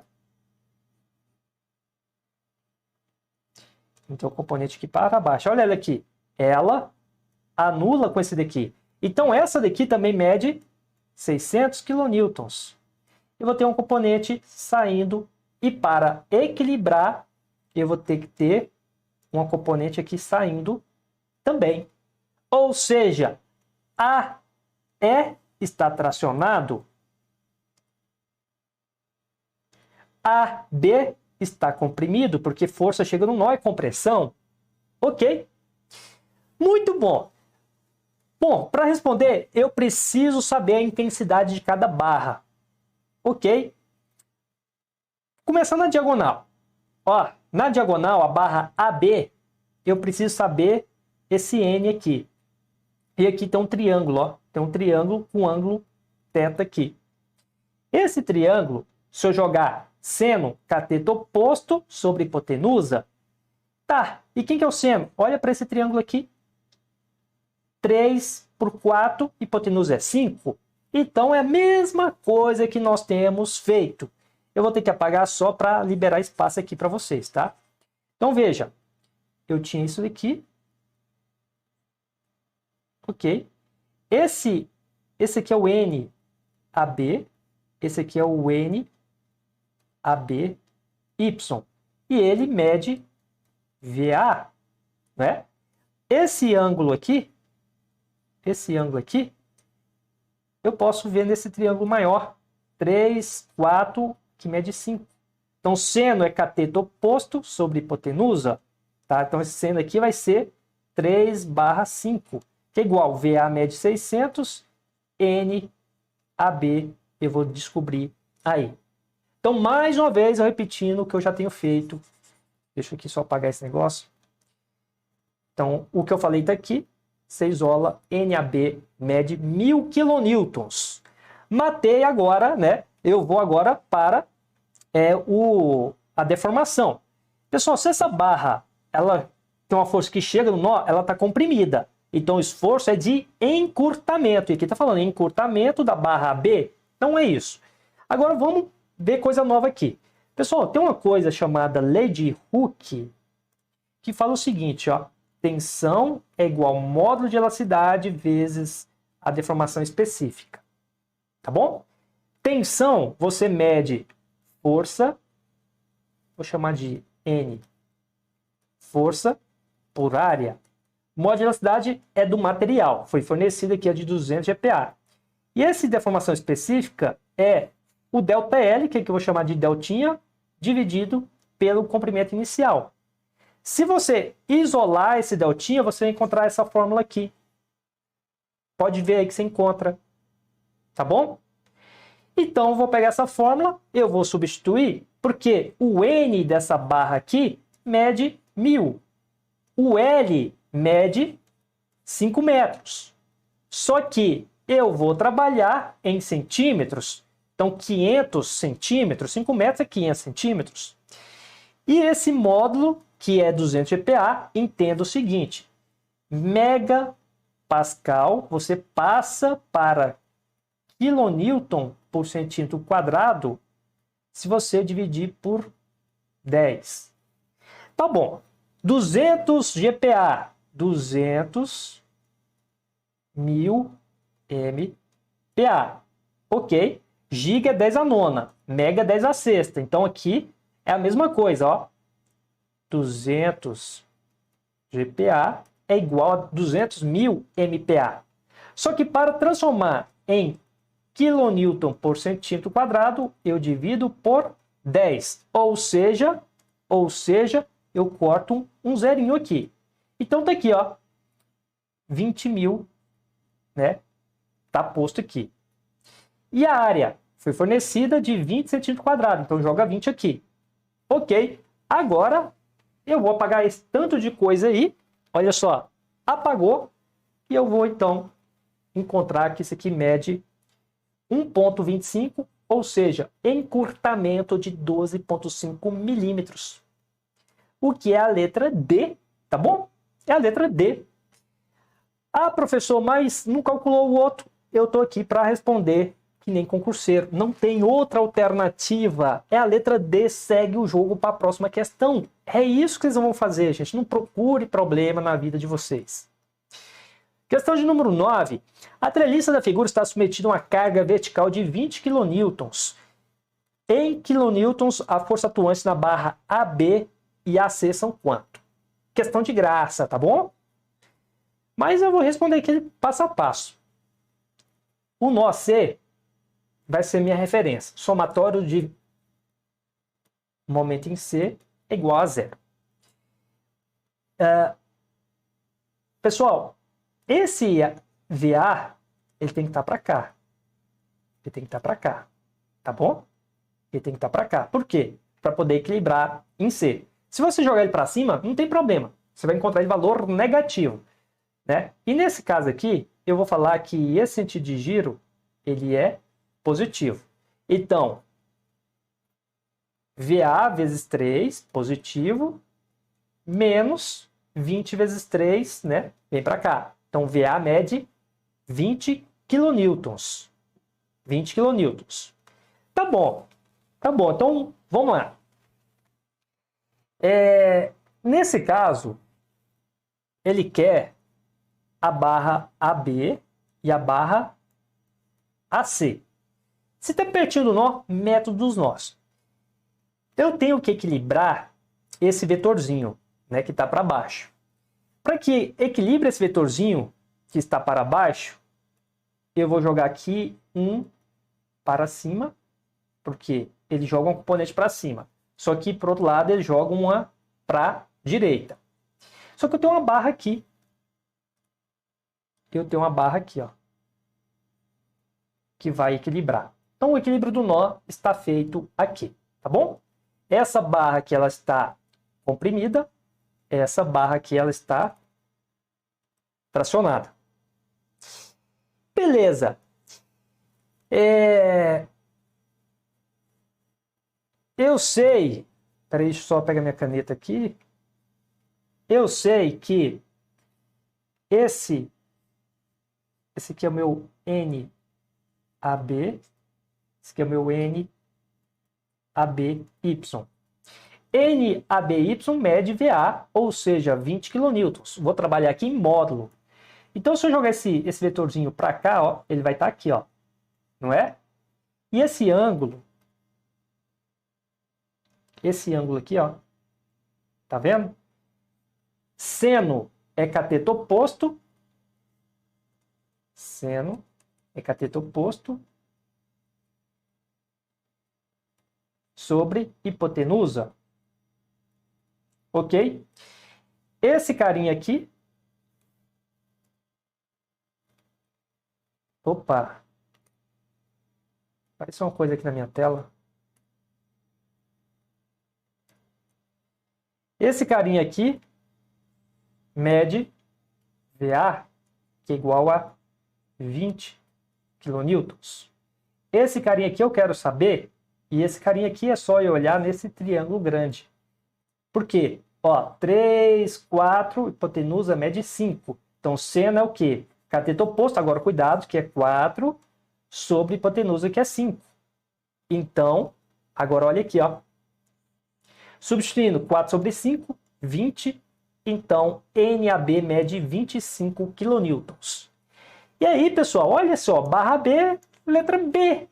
S1: Então, o componente aqui para baixo. Olha ela aqui. Ela anula com esse daqui. Então, essa daqui também mede 600 kN. Eu vou ter um componente saindo. E para equilibrar, eu vou ter que ter uma componente aqui saindo também. Ou seja, AE está tracionado. AB está comprimido, porque força chega no nó e compressão. Ok? Muito bom. Bom, para responder, eu preciso saber a intensidade de cada barra. Ok? Começando na diagonal. Ó, na diagonal, a barra AB, eu preciso saber esse N aqui. E aqui tem um triângulo, ó. Tem um triângulo com ângulo θ aqui. Esse triângulo, se eu jogar seno cateto oposto sobre hipotenusa, tá, e quem que é o seno? Olha para esse triângulo aqui. 3 por 4, hipotenusa é 5. Então é a mesma coisa que nós temos feito. Eu vou ter que apagar só para liberar espaço aqui para vocês, tá? Então veja, eu tinha isso aqui. Ok. Esse aqui é o NAB, esse aqui é o NABY. E ele mede VA, né? Esse ângulo aqui, eu posso ver nesse triângulo maior, 3, 4, que mede 5. Então, seno é cateto oposto sobre hipotenusa, tá? Então, esse seno aqui vai ser 3/5, que é igual, VA mede 600, NAB eu vou descobrir aí. Então, mais uma vez, eu repetindo o que eu já tenho feito. Deixa eu aqui só apagar esse negócio. Então, o que eu falei está aqui. Você isola, NAB mede 1000 kN. Matei agora, né? Eu vou agora para a deformação. Pessoal, se essa barra ela tem uma força que chega no nó, ela está comprimida. Então, o esforço é de encurtamento. E aqui está falando encurtamento da barra AB. Então, é isso. Agora, vamos ver coisa nova aqui. Pessoal, tem uma coisa chamada lei de Hooke, que fala o seguinte, ó. Tensão é igual ao módulo de elasticidade vezes a deformação específica. Tá bom? Tensão, você mede força, vou chamar de N, força por área. Módulo de elasticidade é do material, foi fornecido aqui a de 200 GPa. E essa deformação específica é o ΔL, que aqui eu vou chamar de deltinha, dividido pelo comprimento inicial. Se você isolar esse deltinha, você vai encontrar essa fórmula aqui. Pode ver aí que você encontra. Tá bom? Então, eu vou pegar essa fórmula, eu vou substituir, porque o N dessa barra aqui mede 1000. O L mede 5 metros. Só que eu vou trabalhar em centímetros. Então, 500 centímetros, 5 metros é 500 centímetros. E esse módulo, que é 200 GPa, entenda o seguinte. Megapascal, você passa para quilonewton por centímetro quadrado se você dividir por 10. Tá bom. 200 GPa, 200 mil MPa. Ok. Giga é 10 a nona, mega é 10 a sexta. Então aqui é a mesma coisa, ó. 200 GPa é igual a 200 mil MPa. Só que para transformar em quilonewton por centímetro quadrado, eu divido por 10. Ou seja, eu corto um zerinho aqui. Então tá aqui, ó. 20 mil, né? Tá posto aqui. E a área foi fornecida de 20 centímetros quadrados. Então joga 20 aqui. Ok. Agora Eu vou apagar esse tanto de coisa aí. Olha só, apagou. E eu vou, então, encontrar que isso aqui mede 1,25, ou seja, encurtamento de 12,5 milímetros. O que é a letra D, tá bom? É a letra D. Ah, professor, mas não calculou o outro. Eu estou aqui para responder que nem concurseiro. Não tem outra alternativa. É a letra D, segue o jogo para a próxima questão. É isso que vocês vão fazer, gente. Não procure problema na vida de vocês. Questão de número 9. A treliça da figura está submetida a uma carga vertical de 20 kN. Em quilonewtons, a força atuante na barra AB e AC são quanto? Questão de graça, tá bom? Mas eu vou responder aqui passo a passo. O nó C vai ser minha referência. Somatório de momento em C é igual a zero. Pessoal, esse VA, ele tem que estar para cá. Ele tem que estar para cá. Tá bom? Ele tem que estar para cá. Por quê? Para poder equilibrar em C. Se você jogar ele para cima, não tem problema. Você vai encontrar ele valor negativo. Né? E nesse caso aqui, eu vou falar que esse sentido de giro, ele é positivo. Então, VA vezes 3, positivo, menos 20 vezes 3, né? Vem para cá. Então, VA mede 20 quilonewtons. 20 quilonewtons. Tá bom. Tá bom. Então, vamos lá. Nesse caso, ele quer a barra AB e a barra AC. Se está pertinho do nó, método dos nós. Eu tenho que equilibrar esse vetorzinho, né, que está para baixo. Para que equilibre esse vetorzinho que está para baixo, eu vou jogar aqui um para cima, porque ele joga um componente para cima. Só que, por outro lado, ele joga uma para direita. Só que eu tenho uma barra aqui. Eu tenho uma barra aqui, ó, que vai equilibrar. Então, o equilíbrio do nó está feito aqui, tá bom? Essa barra aqui, ela está comprimida. Essa barra aqui, ela está tracionada. Beleza. Eu sei... Peraí, deixa eu só pegar minha caneta aqui. Eu sei que esse aqui é o meu NAB. Esse aqui é o meu NABY. NABY mede VA, ou seja, 20 kN. Vou trabalhar aqui em módulo. Então, se eu jogar esse vetorzinho para cá, ó, ele vai estar aqui, ó, não é? E esse ângulo aqui, ó, tá vendo? Seno é cateto oposto. Seno é cateto oposto sobre hipotenusa. Ok? Esse carinha aqui. Opa! Apareceu uma coisa aqui na minha tela. Esse carinha aqui mede VA, que é igual a 20 kN. Esse carinha aqui eu quero saber, e esse carinha aqui é só eu olhar nesse triângulo grande. Por quê? Ó, 3, 4, hipotenusa mede 5. Então, seno é o quê? Cateto oposto, agora cuidado, que é 4 sobre hipotenusa, que é 5. Então, agora olha aqui, ó. Substituindo 4 sobre 5, 20. Então, NAB mede 25 kN. E aí, pessoal, olha só, barra B, letra B.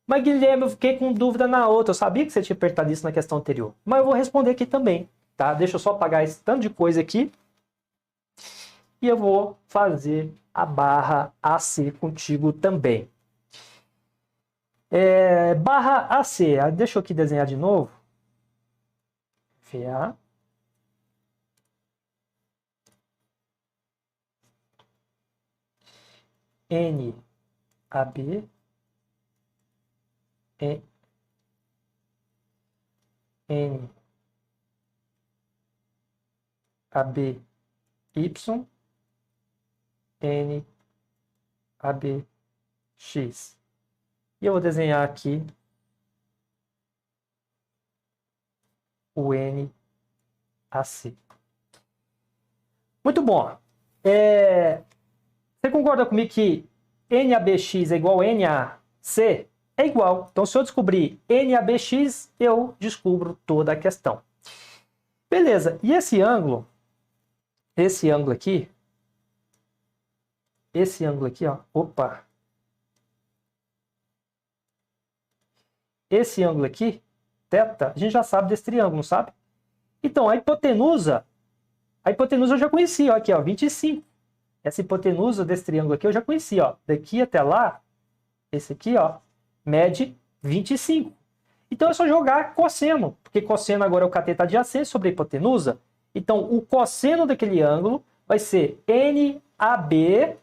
S1: Mas, Guilherme, eu fiquei com dúvida na outra. Eu sabia que você tinha apertado isso na questão anterior. Mas eu vou responder aqui também, tá? Deixa eu só apagar esse tanto de coisa aqui. E eu vou fazer a barra AC contigo também. Barra AC. Deixa eu aqui desenhar de novo. VA. NAB. y, N, AB, X. E eu vou desenhar aqui o N, AC. Muito bom. Você concorda comigo que NABX é igual a NAC? É igual. Então, se eu descobrir NABX, eu descubro toda a questão. Beleza. E esse ângulo aqui, ó, opa. Esse ângulo aqui, θ, a gente já sabe desse triângulo, não sabe? Então, a hipotenusa eu já conheci, ó, aqui, ó, 25. Essa hipotenusa desse triângulo aqui eu já conheci, ó. Daqui até lá, esse aqui, ó, mede 25. Então é só jogar cosseno, porque cosseno agora é o cateto adjacente sobre a hipotenusa. Então o cosseno daquele ângulo vai ser NAB,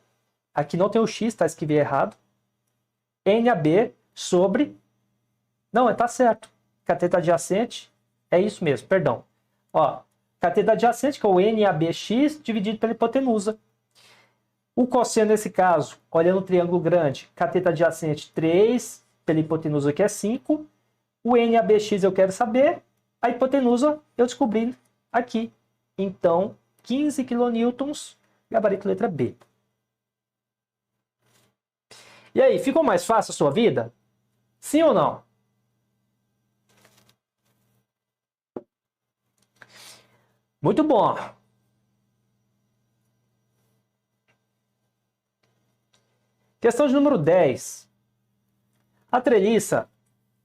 S1: aqui não tem o x, tá? Escrevi errado. NAB sobre... Não, tá certo. Cateto adjacente, é isso mesmo, perdão. Ó, cateto adjacente, que é o NABX, dividido pela hipotenusa. O cosseno, nesse caso, olhando o triângulo grande, cateto adjacente 3, pela hipotenusa que é 5. O NABX eu quero saber, a hipotenusa eu descobri aqui. Então, 15 kN, gabarito letra B. E aí, ficou mais fácil a sua vida? Sim ou não? Muito bom. Questão de número 10. A treliça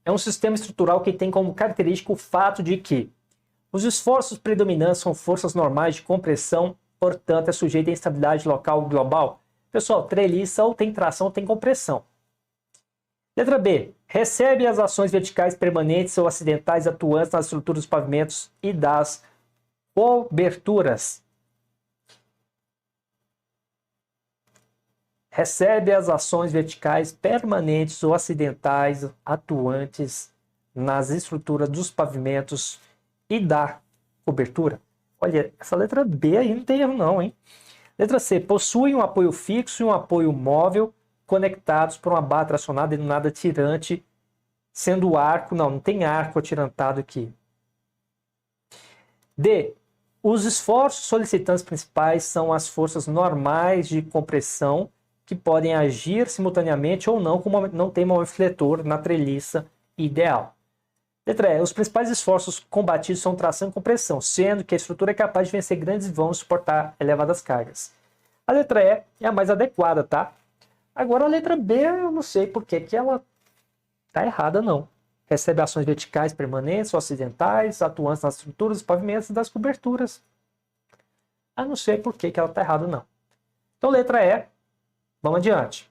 S1: é um sistema estrutural que tem como característica o fato de que os esforços predominantes são forças normais de compressão, portanto é sujeita à instabilidade local global. Pessoal, treliça ou tem tração ou tem compressão. Letra B. Recebe as ações verticais permanentes ou acidentais atuantes nas estruturas dos pavimentos e das coberturas. Recebe as ações verticais permanentes ou acidentais atuantes nas estruturas dos pavimentos e da cobertura. Olha, essa letra B aí não tem erro não, hein? Letra C. Possui um apoio fixo e um apoio móvel conectados por uma barra tracionada denominada tirante, sendo o arco... Não tem arco atirantado aqui. D. Os esforços solicitantes principais são as forças normais de compressão que podem agir simultaneamente ou não, como não tem momento fletor na treliça ideal. Letra E. Os principais esforços combatidos são tração e compressão, sendo que a estrutura é capaz de vencer grandes vãos e suportar elevadas cargas. A letra E é a mais adequada, tá? Agora a letra B, eu não sei por que ela tá errada, não. Recebe ações verticais permanentes ou acidentais, atuantes nas estruturas, dos pavimentos e das coberturas. Eu não sei por que ela tá errada, não. Então, letra E, vamos adiante.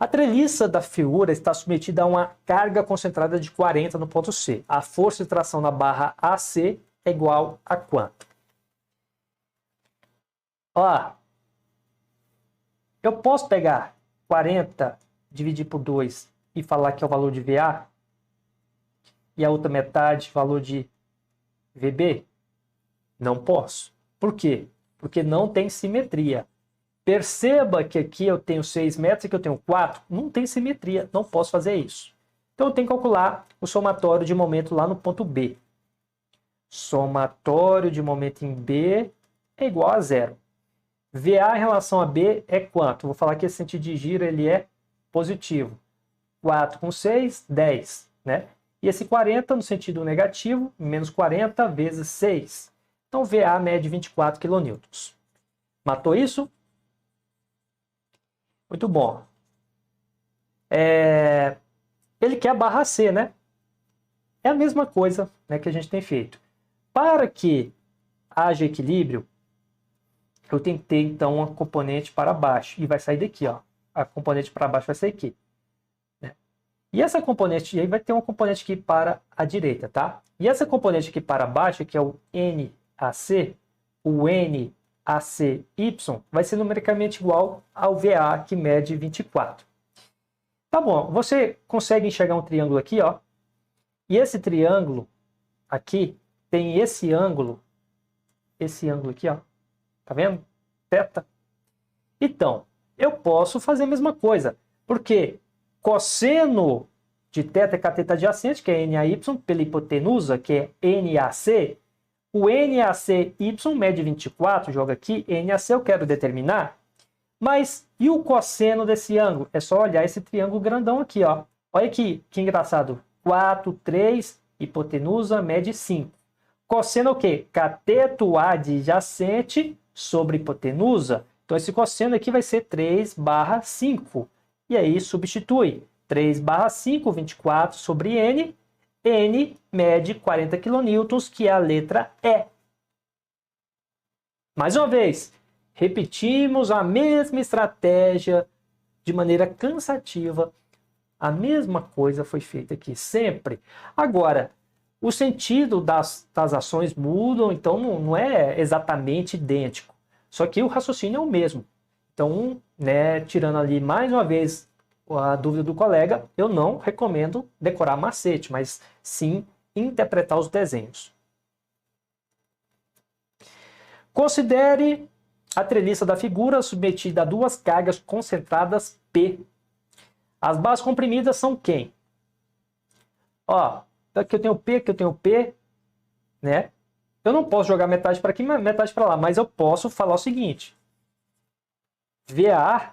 S1: A treliça da figura está submetida a uma carga concentrada de 40 no ponto C. A força de tração na barra AC é igual a quanto? Ó, eu posso pegar 40, dividir por 2 e falar que é o valor de VA e a outra metade valor de VB? Não posso. Por quê? Porque não tem simetria. Perceba que aqui eu tenho 6 metros e aqui eu tenho 4. Não tem simetria, não posso fazer isso. Então eu tenho que calcular o somatório de momento lá no ponto B. Somatório de momento em B é igual a 0. VA em relação a B é quanto? Vou falar que esse sentido de giro ele é positivo. 4 com 6, 10. Né? E esse 40 no sentido negativo, menos 40 vezes 6. Então VA mede 24 kN. Matou isso? Muito bom. Ele quer a barra C, né? É a mesma coisa, né, que a gente tem feito. Para que haja equilíbrio, eu tenho que ter, então, uma componente para baixo. E vai sair daqui, ó. A componente para baixo vai sair aqui. Né? E essa componente, aí vai ter uma componente aqui para a direita, tá? E essa componente aqui para baixo, que é o NAC, o NACY, vai ser numericamente igual ao VA, que mede 24. Tá bom, você consegue enxergar um triângulo aqui, ó. E esse triângulo aqui tem esse ângulo esse ângulo aqui, ó. Tá vendo? Θ. Então, eu posso fazer a mesma coisa, porque cosseno de θ é cateto adjacente, que é NAY, pela hipotenusa, que é NAC. O NACY mede 24, joga aqui. NAC eu quero determinar. Mas e o cosseno desse ângulo? É só olhar esse triângulo grandão aqui, ó. Olha aqui, que engraçado. 4, 3, hipotenusa mede 5. Cosseno é o quê? Cateto adjacente sobre hipotenusa. Então, esse cosseno aqui vai ser 3/5. E aí, substitui. 3/5, 24 sobre N. N mede 40 kN, que é a letra E. Mais uma vez, repetimos a mesma estratégia de maneira cansativa. A mesma coisa foi feita aqui, sempre. Agora, o sentido das ações mudam, então não é exatamente idêntico. Só que o raciocínio é o mesmo. Então, né, tirando ali mais uma vez a dúvida do colega, eu não recomendo decorar macete, mas sim interpretar os desenhos. Considere a treliça da figura submetida a duas cargas concentradas P. As barras comprimidas são quem? Ó, aqui eu tenho P, aqui eu tenho P, né? Eu não posso jogar metade para aqui, metade para lá, mas eu posso falar o seguinte. VA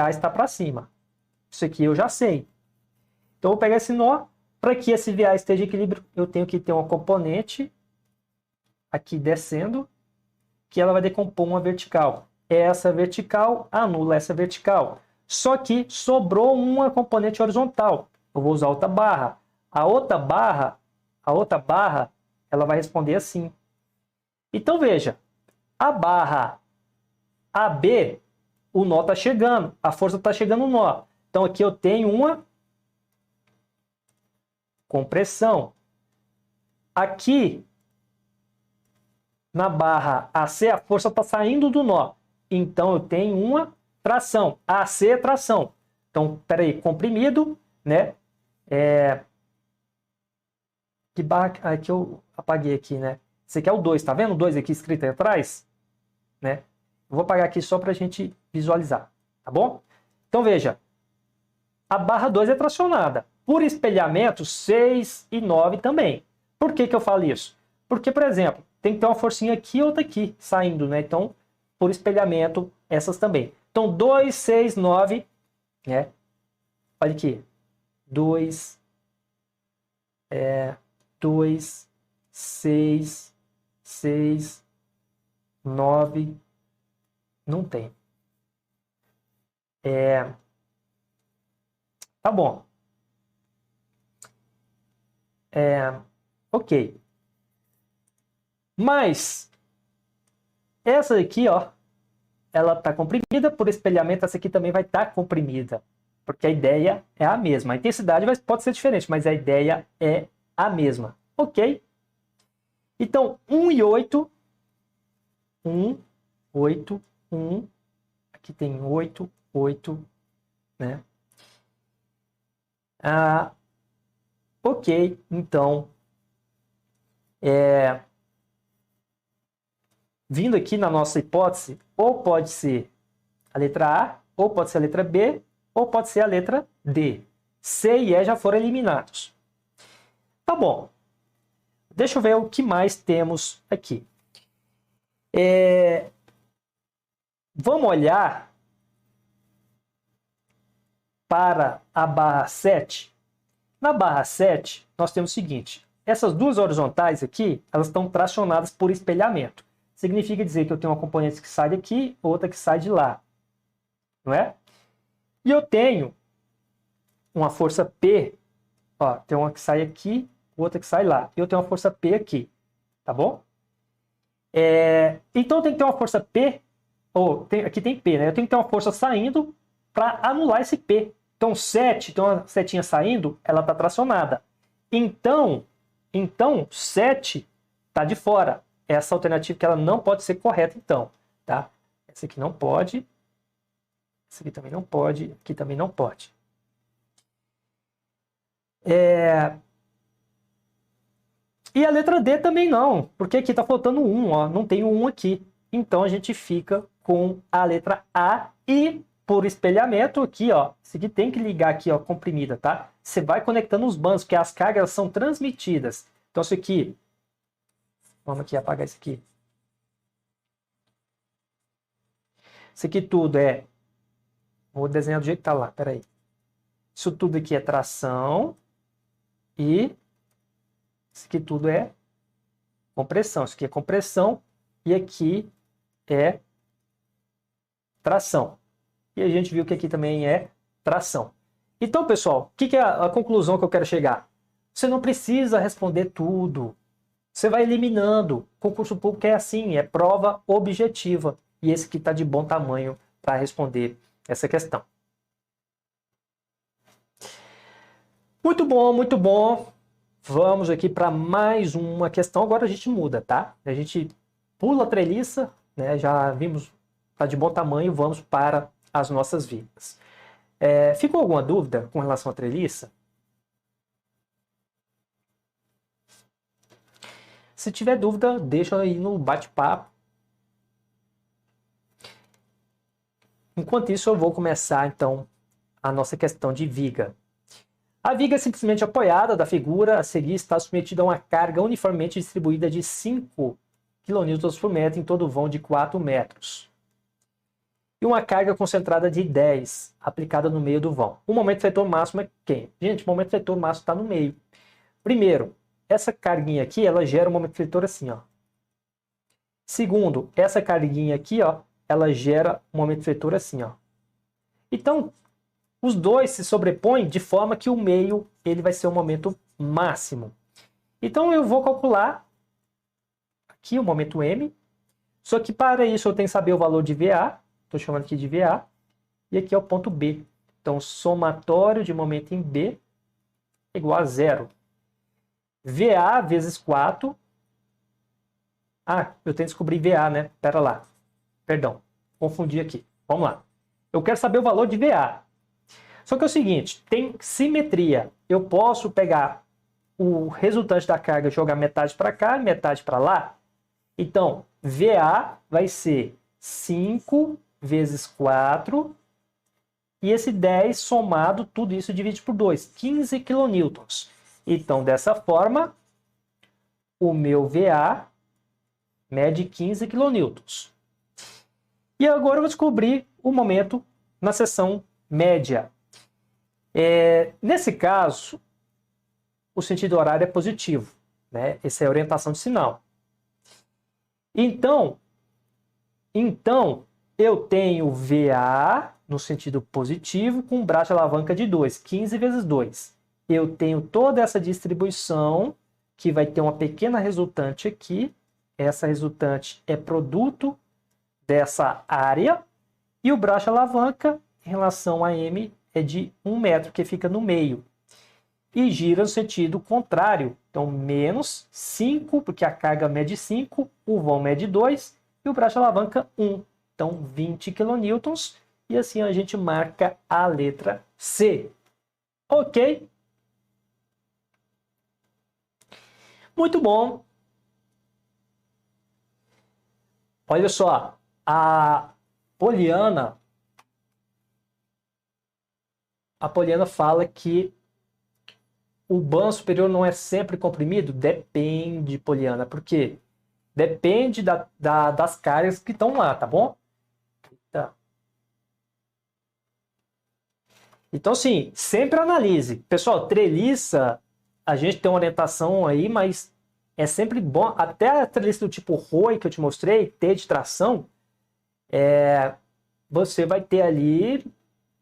S1: está para cima. Isso aqui eu já sei. Então, eu vou pegar esse nó. Para que esse VA esteja em equilíbrio, eu tenho que ter uma componente aqui descendo, que ela vai decompor uma vertical. Essa vertical anula essa vertical. Só que sobrou uma componente horizontal. Eu vou usar outra barra. A outra barra, ela vai responder assim. Então, veja. A barra AB, o nó está chegando. A força está chegando no nó. Então, aqui eu tenho uma compressão. Aqui, na barra AC, a força está saindo do nó. Então, eu tenho uma tração. AC é tração. Então, peraí, comprimido, né? Que barra que eu apaguei aqui, né? Esse aqui é o 2, tá vendo o 2 aqui escrito aí atrás? Né? Eu vou apagar aqui só para a gente visualizar, tá bom? Então, veja. A barra 2 é tracionada. Por espelhamento, 6 e 9 também. Por que eu falo isso? Porque, por exemplo, tem que ter uma forcinha aqui e outra aqui saindo, né? Então, por espelhamento, essas também. Então, 2, 6, 9, né? Olha aqui. 2, 6, 9. Não tem. Tá bom. Ok. Mas essa aqui, ó, ela tá comprimida, por espelhamento essa aqui também vai estar comprimida, porque a ideia é a mesma. A intensidade pode ser diferente, mas a ideia é a mesma. Ok? Então, 1 e 8. 1, 8, 1. Aqui tem 8, 8, né? Ok, então, vindo aqui na nossa hipótese, ou pode ser a letra A, ou pode ser a letra B, ou pode ser a letra D. C e E já foram eliminados. Tá bom. Deixa eu ver o que mais temos aqui. Vamos olhar para a barra 7. Na barra 7, nós temos o seguinte. Essas duas horizontais aqui, elas estão tracionadas por espelhamento. Significa dizer que eu tenho uma componente que sai daqui, outra que sai de lá. Não é? E eu tenho uma força P. Ó, tem uma que sai aqui, outra que sai lá. E eu tenho uma força P aqui. Tá bom? Então tem que ter uma força P. Aqui tem P, né? Eu tenho que ter uma força saindo para anular esse P. Então 7, tem uma setinha saindo, ela está tracionada. Então 7 está de fora. Essa alternativa que ela não pode ser correta, então. Tá? Essa aqui não pode. Essa aqui também não pode. Aqui também não pode. E a letra D também não, porque aqui está faltando um, ó, não tem o 1 aqui. Então a gente fica com a letra A e por espelhamento aqui, ó, isso aqui tem que ligar aqui, ó, comprimida, tá? Você vai conectando os bandos, porque as cargas são transmitidas. Então isso aqui, vamos aqui apagar isso aqui. Isso aqui tudo é, vou desenhar do jeito que tá lá, peraí. Isso tudo aqui é tração e isso aqui tudo é compressão. Isso aqui é compressão e aqui é tração. E a gente viu que aqui também é tração. Então, pessoal, o que é a conclusão que eu quero chegar? Você não precisa responder tudo. Você vai eliminando. O concurso público é assim, é prova objetiva. E esse aqui está de bom tamanho para responder essa questão. Muito bom, muito bom. Vamos aqui para mais uma questão. Agora a gente muda, tá? A gente pula a treliça, né? Já vimos, está de bom tamanho, vamos para as nossas vidas. Ficou alguma dúvida com relação à treliça? Se tiver dúvida, deixa aí no bate-papo. Enquanto isso, eu vou começar, então, a nossa questão de viga. A viga é simplesmente apoiada da figura a seguir está submetida a uma carga uniformemente distribuída de 5 kN por metro em todo o vão de 4 metros. E uma carga concentrada de 10 aplicada no meio do vão. O momento vetor máximo é quem? Gente, o momento vetor máximo está no meio. Primeiro, essa carguinha aqui, ela gera um momento vetor assim, ó. Segundo, essa carguinha aqui, ó, ela gera um momento vetor assim, ó. Então, os dois se sobrepõem de forma que o meio ele vai ser o momento máximo. Então eu vou calcular aqui o momento M. Só que para isso eu tenho que saber o valor de VA. Estou chamando aqui de VA. E aqui é o ponto B. Então somatório de momento em B é igual a 0. VA vezes 4. Ah, eu tenho que descobrir VA, né? Pera lá. Perdão, confundi aqui. Vamos lá. Eu quero saber o valor de VA. Só que é o seguinte, tem simetria. Eu posso pegar o resultante da carga e jogar metade para cá e metade para lá. Então, VA vai ser 5 vezes 4. E esse 10 somado, tudo isso divide por 2. 15 kN. Então, dessa forma, o meu VA mede 15 kN. E agora eu vou descobrir o momento na seção média. Nesse caso, o sentido horário é positivo, né? Essa é a orientação de sinal. Então eu tenho VA no sentido positivo com um braço de alavanca de 2, 15 vezes 2. Eu tenho toda essa distribuição que vai ter uma pequena resultante aqui. Essa resultante é produto dessa área. E o braço de alavanca em relação a M é de 1 metro, que fica no meio. E gira no sentido contrário. Então, menos 5, porque a carga mede 5, o vão mede 2 e o braço de alavanca 1. Então, 20 kN. E assim a gente marca a letra C. Ok? Muito bom. Olha só, a Poliana fala que o band superior não é sempre comprimido? Depende, Poliana, porque depende das cargas que estão lá, tá bom? Tá. Então, sim, sempre analise. Pessoal, treliça, a gente tem uma orientação aí, mas é sempre bom, até a treliça do tipo ROI que eu te mostrei, T de tração, você vai ter ali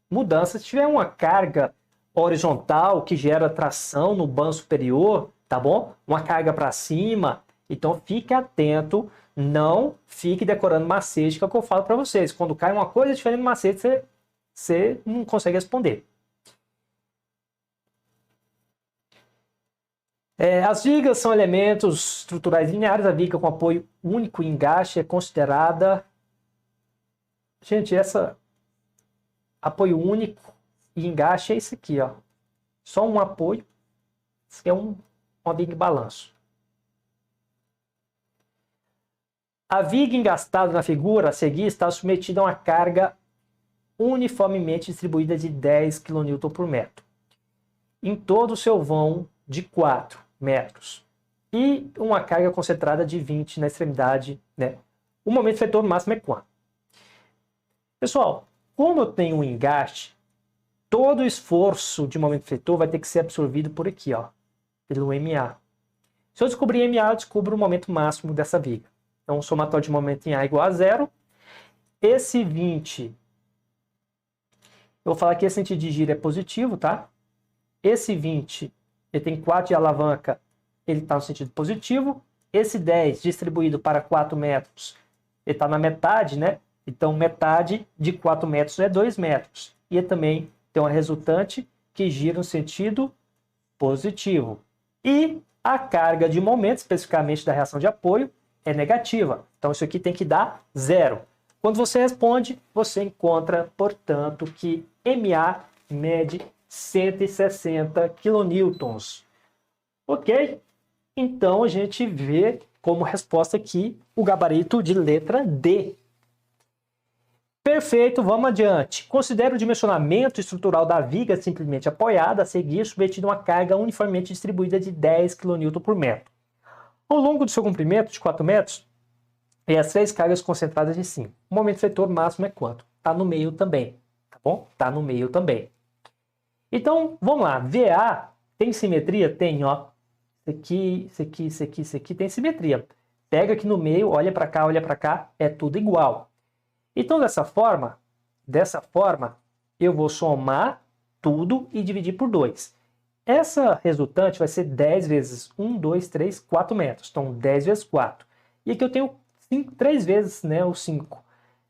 S1: mudança. Se tiver uma carga horizontal que gera tração no band superior, tá bom? Uma carga para cima, então fique atento, não fique decorando macete, que é o que eu falo para vocês. Quando cai uma coisa diferente do macete, você não consegue responder. As vigas são elementos estruturais lineares. A viga com apoio único e engaste é considerada... Gente, essa apoio único e engaste é isso aqui, ó. Só um apoio. Isso aqui é uma viga e balanço. A viga engastada na figura a seguir está submetida a uma carga uniformemente distribuída de 10 kN por metro, em todo o seu vão de 4 metros, e uma carga concentrada de 20 na extremidade, né? O momento efetor máximo é quanto? Pessoal, como eu tenho um engaste, todo o esforço de momento efetor vai ter que ser absorvido por aqui, ó, pelo MA. Se eu descobrir MA, eu descubro o momento máximo dessa viga. Então, o somatório de momento em A é igual a 0. Esse 20, eu vou falar que esse sentido de giro é positivo, tá? Esse 20, ele tem 4 de alavanca, ele está no sentido positivo. Esse 10, distribuído para 4 metros, ele está na metade, né? Então, metade de 4 metros é 2 metros. E ele também tem uma resultante que gira no sentido positivo. E a carga de momento, especificamente da reação de apoio, é negativa. Então, isso aqui tem que dar 0. Quando você responde, você encontra, portanto, que MA mede 160 kN. Ok? Então, a gente vê como resposta aqui o gabarito de letra D. Perfeito, vamos adiante. Considere o dimensionamento estrutural da viga simplesmente apoiada, a seguir submetida a uma carga uniformemente distribuída de 10 kN por metro. Ao longo do seu comprimento de 4 metros, e as 3 cargas concentradas de 5. O momento efetor máximo é quanto? Está no meio também, tá bom? Está no meio também. Então, vamos lá. VA tem simetria? Tem, ó. Isso aqui tem simetria. Pega aqui no meio, olha para cá, é tudo igual. Então, dessa forma, eu vou somar tudo e dividir por 2. Essa resultante vai ser 10 vezes 1, 2, 3, 4 metros. Então, 10 vezes 4. E aqui eu tenho 3 vezes, né, o 5.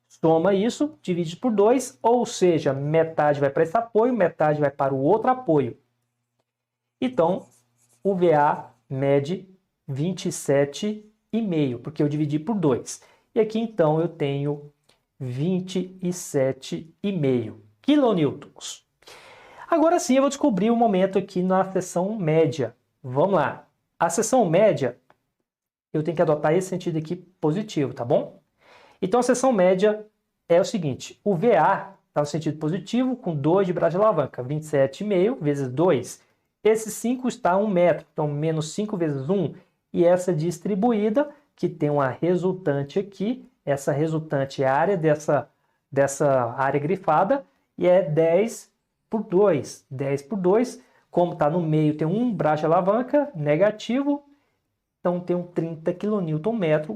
S1: Soma isso, divide por 2, ou seja, metade vai para esse apoio, metade vai para o outro apoio. Então, o VA mede 27,5, porque eu dividi por 2. E aqui, então, eu tenho 27,5 quilonewtons. Agora sim, eu vou descobrir o momento aqui na seção média. Vamos lá. A seção média, eu tenho que adotar esse sentido aqui positivo, tá bom? Então, a seção média é o seguinte. O VA está no sentido positivo, com 2 de braço de alavanca. 27,5 vezes 2. Esse 5 está a 1 metro. Então, menos 5 vezes 1. E essa distribuída, que tem uma resultante aqui. Essa resultante é a área dessa área grifada. E é 10 por 2. 10 por 2. Como está no meio, tem 1 braço de alavanca negativo. Então, tem um 30 kN,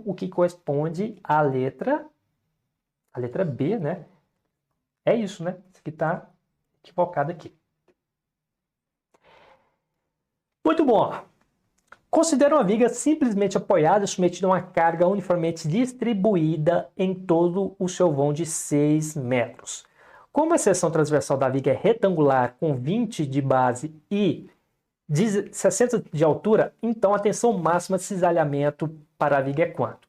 S1: o que corresponde à letra B, né? É isso, né? Isso aqui está equivocado aqui. Muito bom. Considera uma viga simplesmente apoiada e submetida a uma carga uniformemente distribuída em todo o seu vão de 6 metros. Como a seção transversal da viga é retangular, com 20 de base e 60 de altura, então a tensão máxima de cisalhamento para a viga é quanto?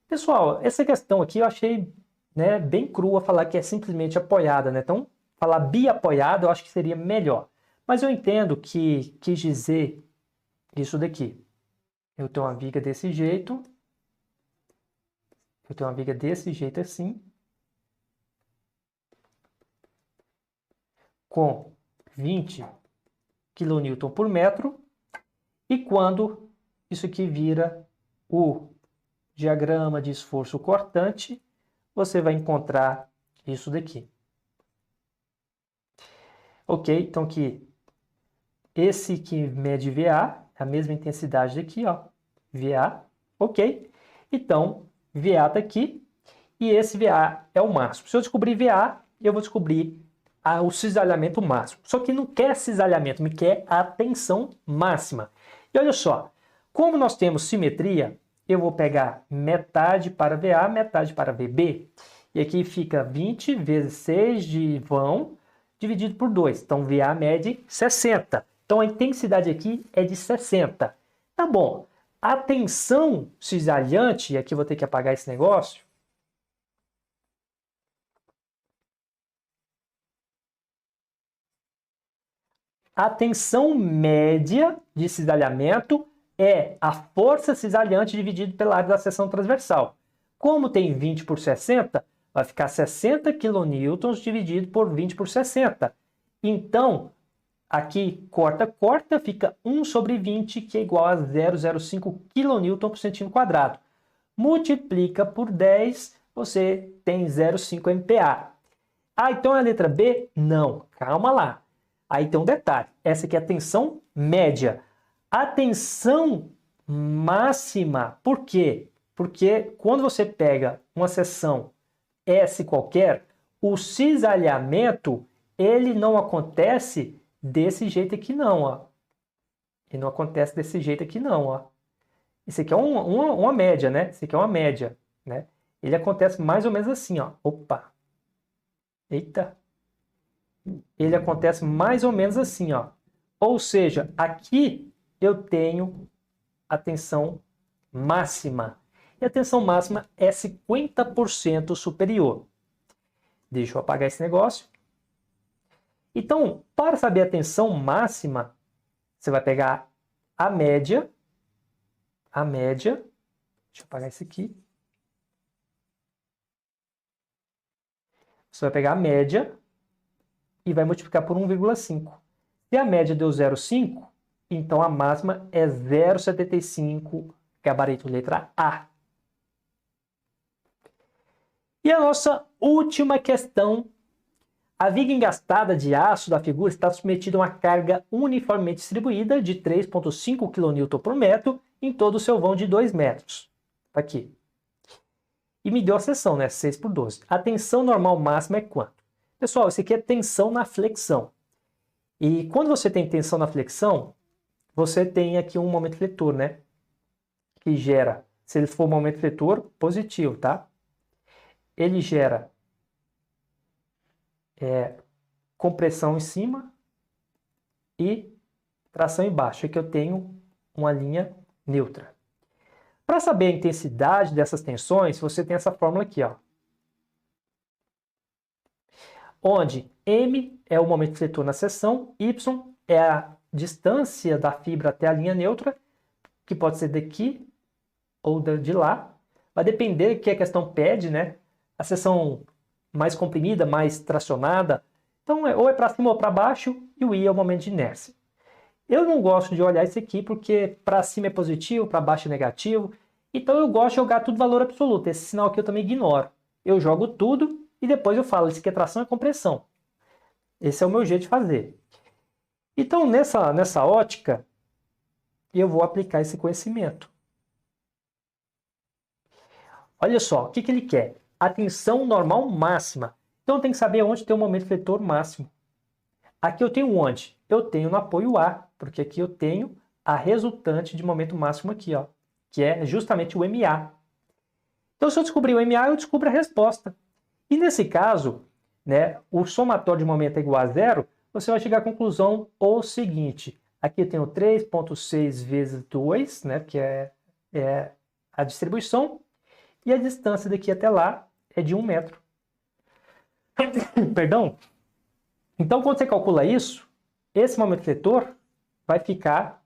S1: Pessoal, essa questão aqui eu achei, né, bem crua falar que é simplesmente apoiada, né? Então, falar biapoiada eu acho que seria melhor. Mas eu entendo que quis dizer isso daqui. Eu tenho uma viga desse jeito. Eu tenho uma viga desse jeito assim. Com 20 kN por metro. E quando isso aqui vira o diagrama de esforço cortante, você vai encontrar isso daqui. Ok? Então aqui, esse que mede VA, a mesma intensidade daqui, ó, VA, ok? Então, VA está aqui, e esse VA é o máximo. Se eu descobrir VA, eu vou descobrir o cisalhamento máximo. Só que não quer cisalhamento, me quer a tensão máxima. E olha só, como nós temos simetria, eu vou pegar metade para VA, metade para VB. E aqui fica 20 vezes 6 de vão, dividido por 2. Então, VA mede 60. Então, a intensidade aqui é de 60. Tá bom. A tensão cisalhante, e aqui eu vou ter que apagar esse negócio. A tensão média de cisalhamento é a força cisalhante dividido pela área da seção transversal. Como tem 20 por 60, vai ficar 60 kN dividido por 20 por 60. Então, aqui corta, corta, fica 1 sobre 20, que é igual a 0,05 kN por centímetro quadrado. Multiplica por 10, você tem 0,5 MPa. Ah, então é a letra B? Não, calma lá. Aí tem um detalhe, essa aqui é a tensão média. A tensão máxima, por quê? Porque quando você pega uma seção S qualquer, o cisalhamento, ele não acontece desse jeito aqui não, ó. Ele não acontece desse jeito aqui não, ó. Isso aqui é uma média, né? Isso aqui é uma média, né? Ele acontece mais ou menos assim, ó. Opa! Eita! Ele acontece mais ou menos assim, ó. Ou seja, aqui eu tenho a tensão máxima. E a tensão máxima é 50% superior. Deixa eu apagar esse negócio. Então, para saber a tensão máxima, você vai pegar a média. Deixa eu apagar isso aqui. Você vai pegar a média e vai multiplicar por 1,5. Se a média deu 0,5, então a máxima é 0,75, gabarito letra A. E a nossa última questão. A viga engastada de aço da figura está submetida a uma carga uniformemente distribuída de 3,5 kN por metro em todo o seu vão de 2 metros. Tá aqui. E me deu a seção, né? 6 por 12. A tensão normal máxima é quanto? Pessoal, isso aqui é tensão na flexão. E quando você tem tensão na flexão, você tem aqui um momento fletor, né? Que gera, se ele for um momento fletor, positivo, tá? Ele gera compressão em cima e tração embaixo. Aqui eu tenho uma linha neutra. Para saber a intensidade dessas tensões, você tem essa fórmula aqui, ó. Onde M é o momento fletor na seção, Y é a distância da fibra até a linha neutra, que pode ser daqui ou de lá. Vai depender do que a questão pede, né? A seção mais comprimida, mais tracionada. Então, ou é para cima ou para baixo, e o I é o momento de inércia. Eu não gosto de olhar isso aqui, porque para cima é positivo, para baixo é negativo. Então, eu gosto de jogar tudo valor absoluto. Esse sinal aqui eu também ignoro. Eu jogo tudo e depois eu falo, isso aqui é tração e compressão. Esse é o meu jeito de fazer. Então, nessa ótica, eu vou aplicar esse conhecimento. Olha só, o que ele quer? A tensão normal máxima. Então, tem que saber onde tem o momento fletor máximo. Aqui eu tenho onde? Eu tenho no apoio A, porque aqui eu tenho a resultante de momento máximo aqui, ó, que é justamente o MA. Então, se eu descobrir o MA, eu descubro a resposta. E nesse caso, né, o somatório de momento é igual a zero, você vai chegar à conclusão o seguinte. Aqui eu tenho 3,6 vezes 2, né, que é a distribuição, e a distância daqui até lá é de 1 metro. Perdão? Então, quando você calcula isso, esse momento fletor vai ficar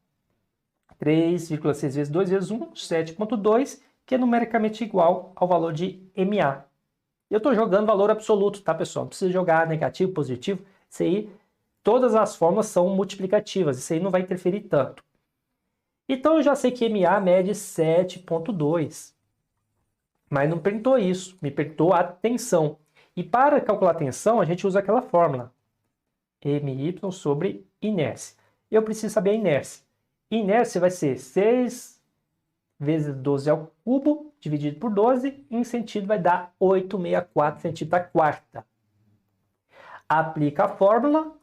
S1: 3,6 vezes 2 vezes 1, 7,2, que é numericamente igual ao valor de MA. Eu estou jogando valor absoluto, tá, pessoal? Não precisa jogar negativo, positivo. Isso aí, todas as fórmulas são multiplicativas. Isso aí não vai interferir tanto. Então, eu já sei que MA mede 7,2. Mas não perguntou isso, me perguntou a tensão. E para calcular a tensão, a gente usa aquela fórmula. MY sobre inércia. Eu preciso saber a inércia. Inércia vai ser 6 vezes 12 ao cubo, dividido por 12, em sentido vai dar 864 centímetros a quarta. Aplica a fórmula,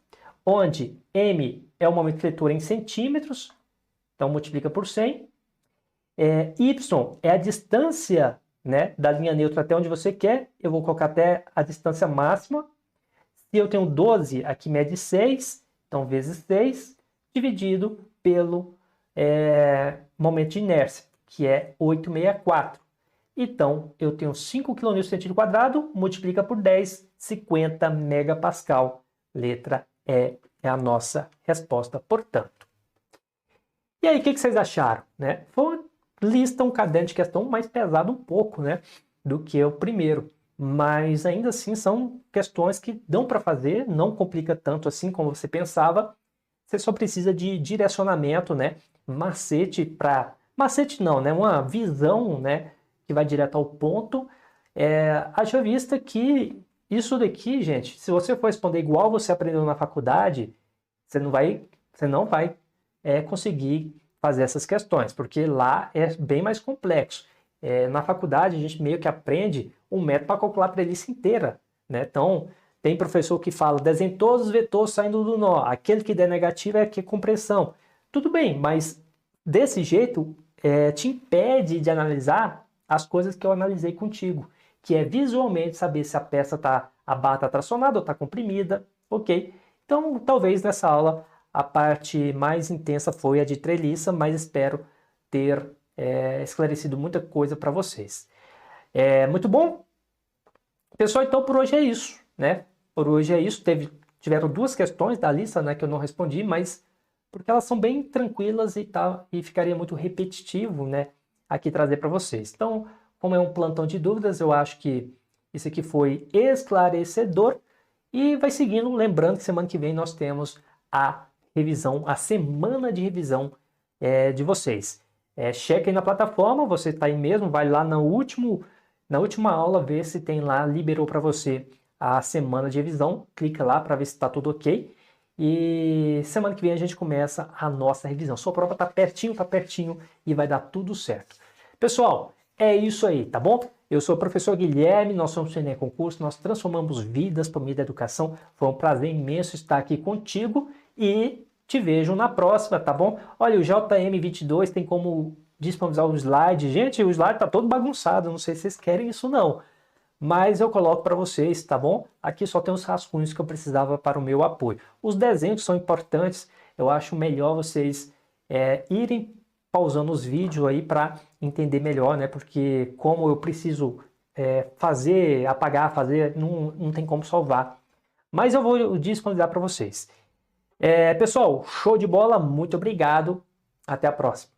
S1: onde M é o momento fletor em centímetros, então multiplica por 100. Y é a distância, né, da linha neutra até onde você quer, eu vou colocar até a distância máxima. Se eu tenho 12, aqui mede 6, então vezes 6, dividido pelo momento de inércia, que é 864. Então, eu tenho 5 kN por centímetro quadrado, multiplica por 10, 50 megapascal. Letra E é a nossa resposta, portanto. E aí, o que vocês acharam? Né? Foi uma lista, um caderno de questão mais pesado um pouco, né? do que o primeiro. Mas ainda assim são questões que dão para fazer, não complica tanto assim como você pensava. Você só precisa de direcionamento, né? Macete não, né? Uma visão, né? Que vai direto ao ponto. Haja vista que isso daqui, gente, se você for responder igual você aprendeu na faculdade, você não vai conseguir fazer essas questões, porque lá é bem mais complexo. Na faculdade a gente meio que aprende um método para calcular a treliça inteira, né? Então, tem professor que fala, desenhe todos os vetores saindo do nó, aquele que der negativo é que é compressão. Tudo bem, mas desse jeito te impede de analisar as coisas que eu analisei contigo, que é visualmente saber se a barra está tracionada ou está comprimida, ok? Então, talvez nessa aula a parte mais intensa foi a de treliça, mas espero ter esclarecido muita coisa para vocês. Muito bom? Pessoal, então por hoje é isso, né? Por hoje é isso. Tiveram duas questões da lista, né, que eu não respondi, mas porque elas são bem tranquilas e ficaria muito repetitivo, né, aqui trazer para vocês. Então, como é um plantão de dúvidas, eu acho que isso aqui foi esclarecedor e vai seguindo, lembrando que semana que vem nós temos a revisão, a semana de revisão de vocês. Cheque aí na plataforma, você está aí mesmo, vai lá na última aula ver se tem lá, liberou para você a semana de revisão, clica lá para ver se está tudo ok. E semana que vem a gente começa a nossa revisão. Sua prova está pertinho e vai dar tudo certo. Pessoal, é isso aí, tá bom? Eu sou o professor Guilherme, nós somos o Enem Concurso, nós transformamos vidas por meio da educação. Foi um prazer imenso estar aqui contigo e te vejo na próxima, tá bom? Olha, o JM22 tem como disponibilizar o slide. Gente, o slide tá todo bagunçado, não sei se vocês querem isso não. Mas eu coloco para vocês, tá bom? Aqui só tem os rascunhos que eu precisava para o meu apoio. Os desenhos são importantes, eu acho melhor vocês irem pausando os vídeos aí para entender melhor, né? Porque como eu preciso apagar, não tem como salvar. Mas eu vou disponibilizar para vocês. Pessoal, show de bola, muito obrigado, até a próxima.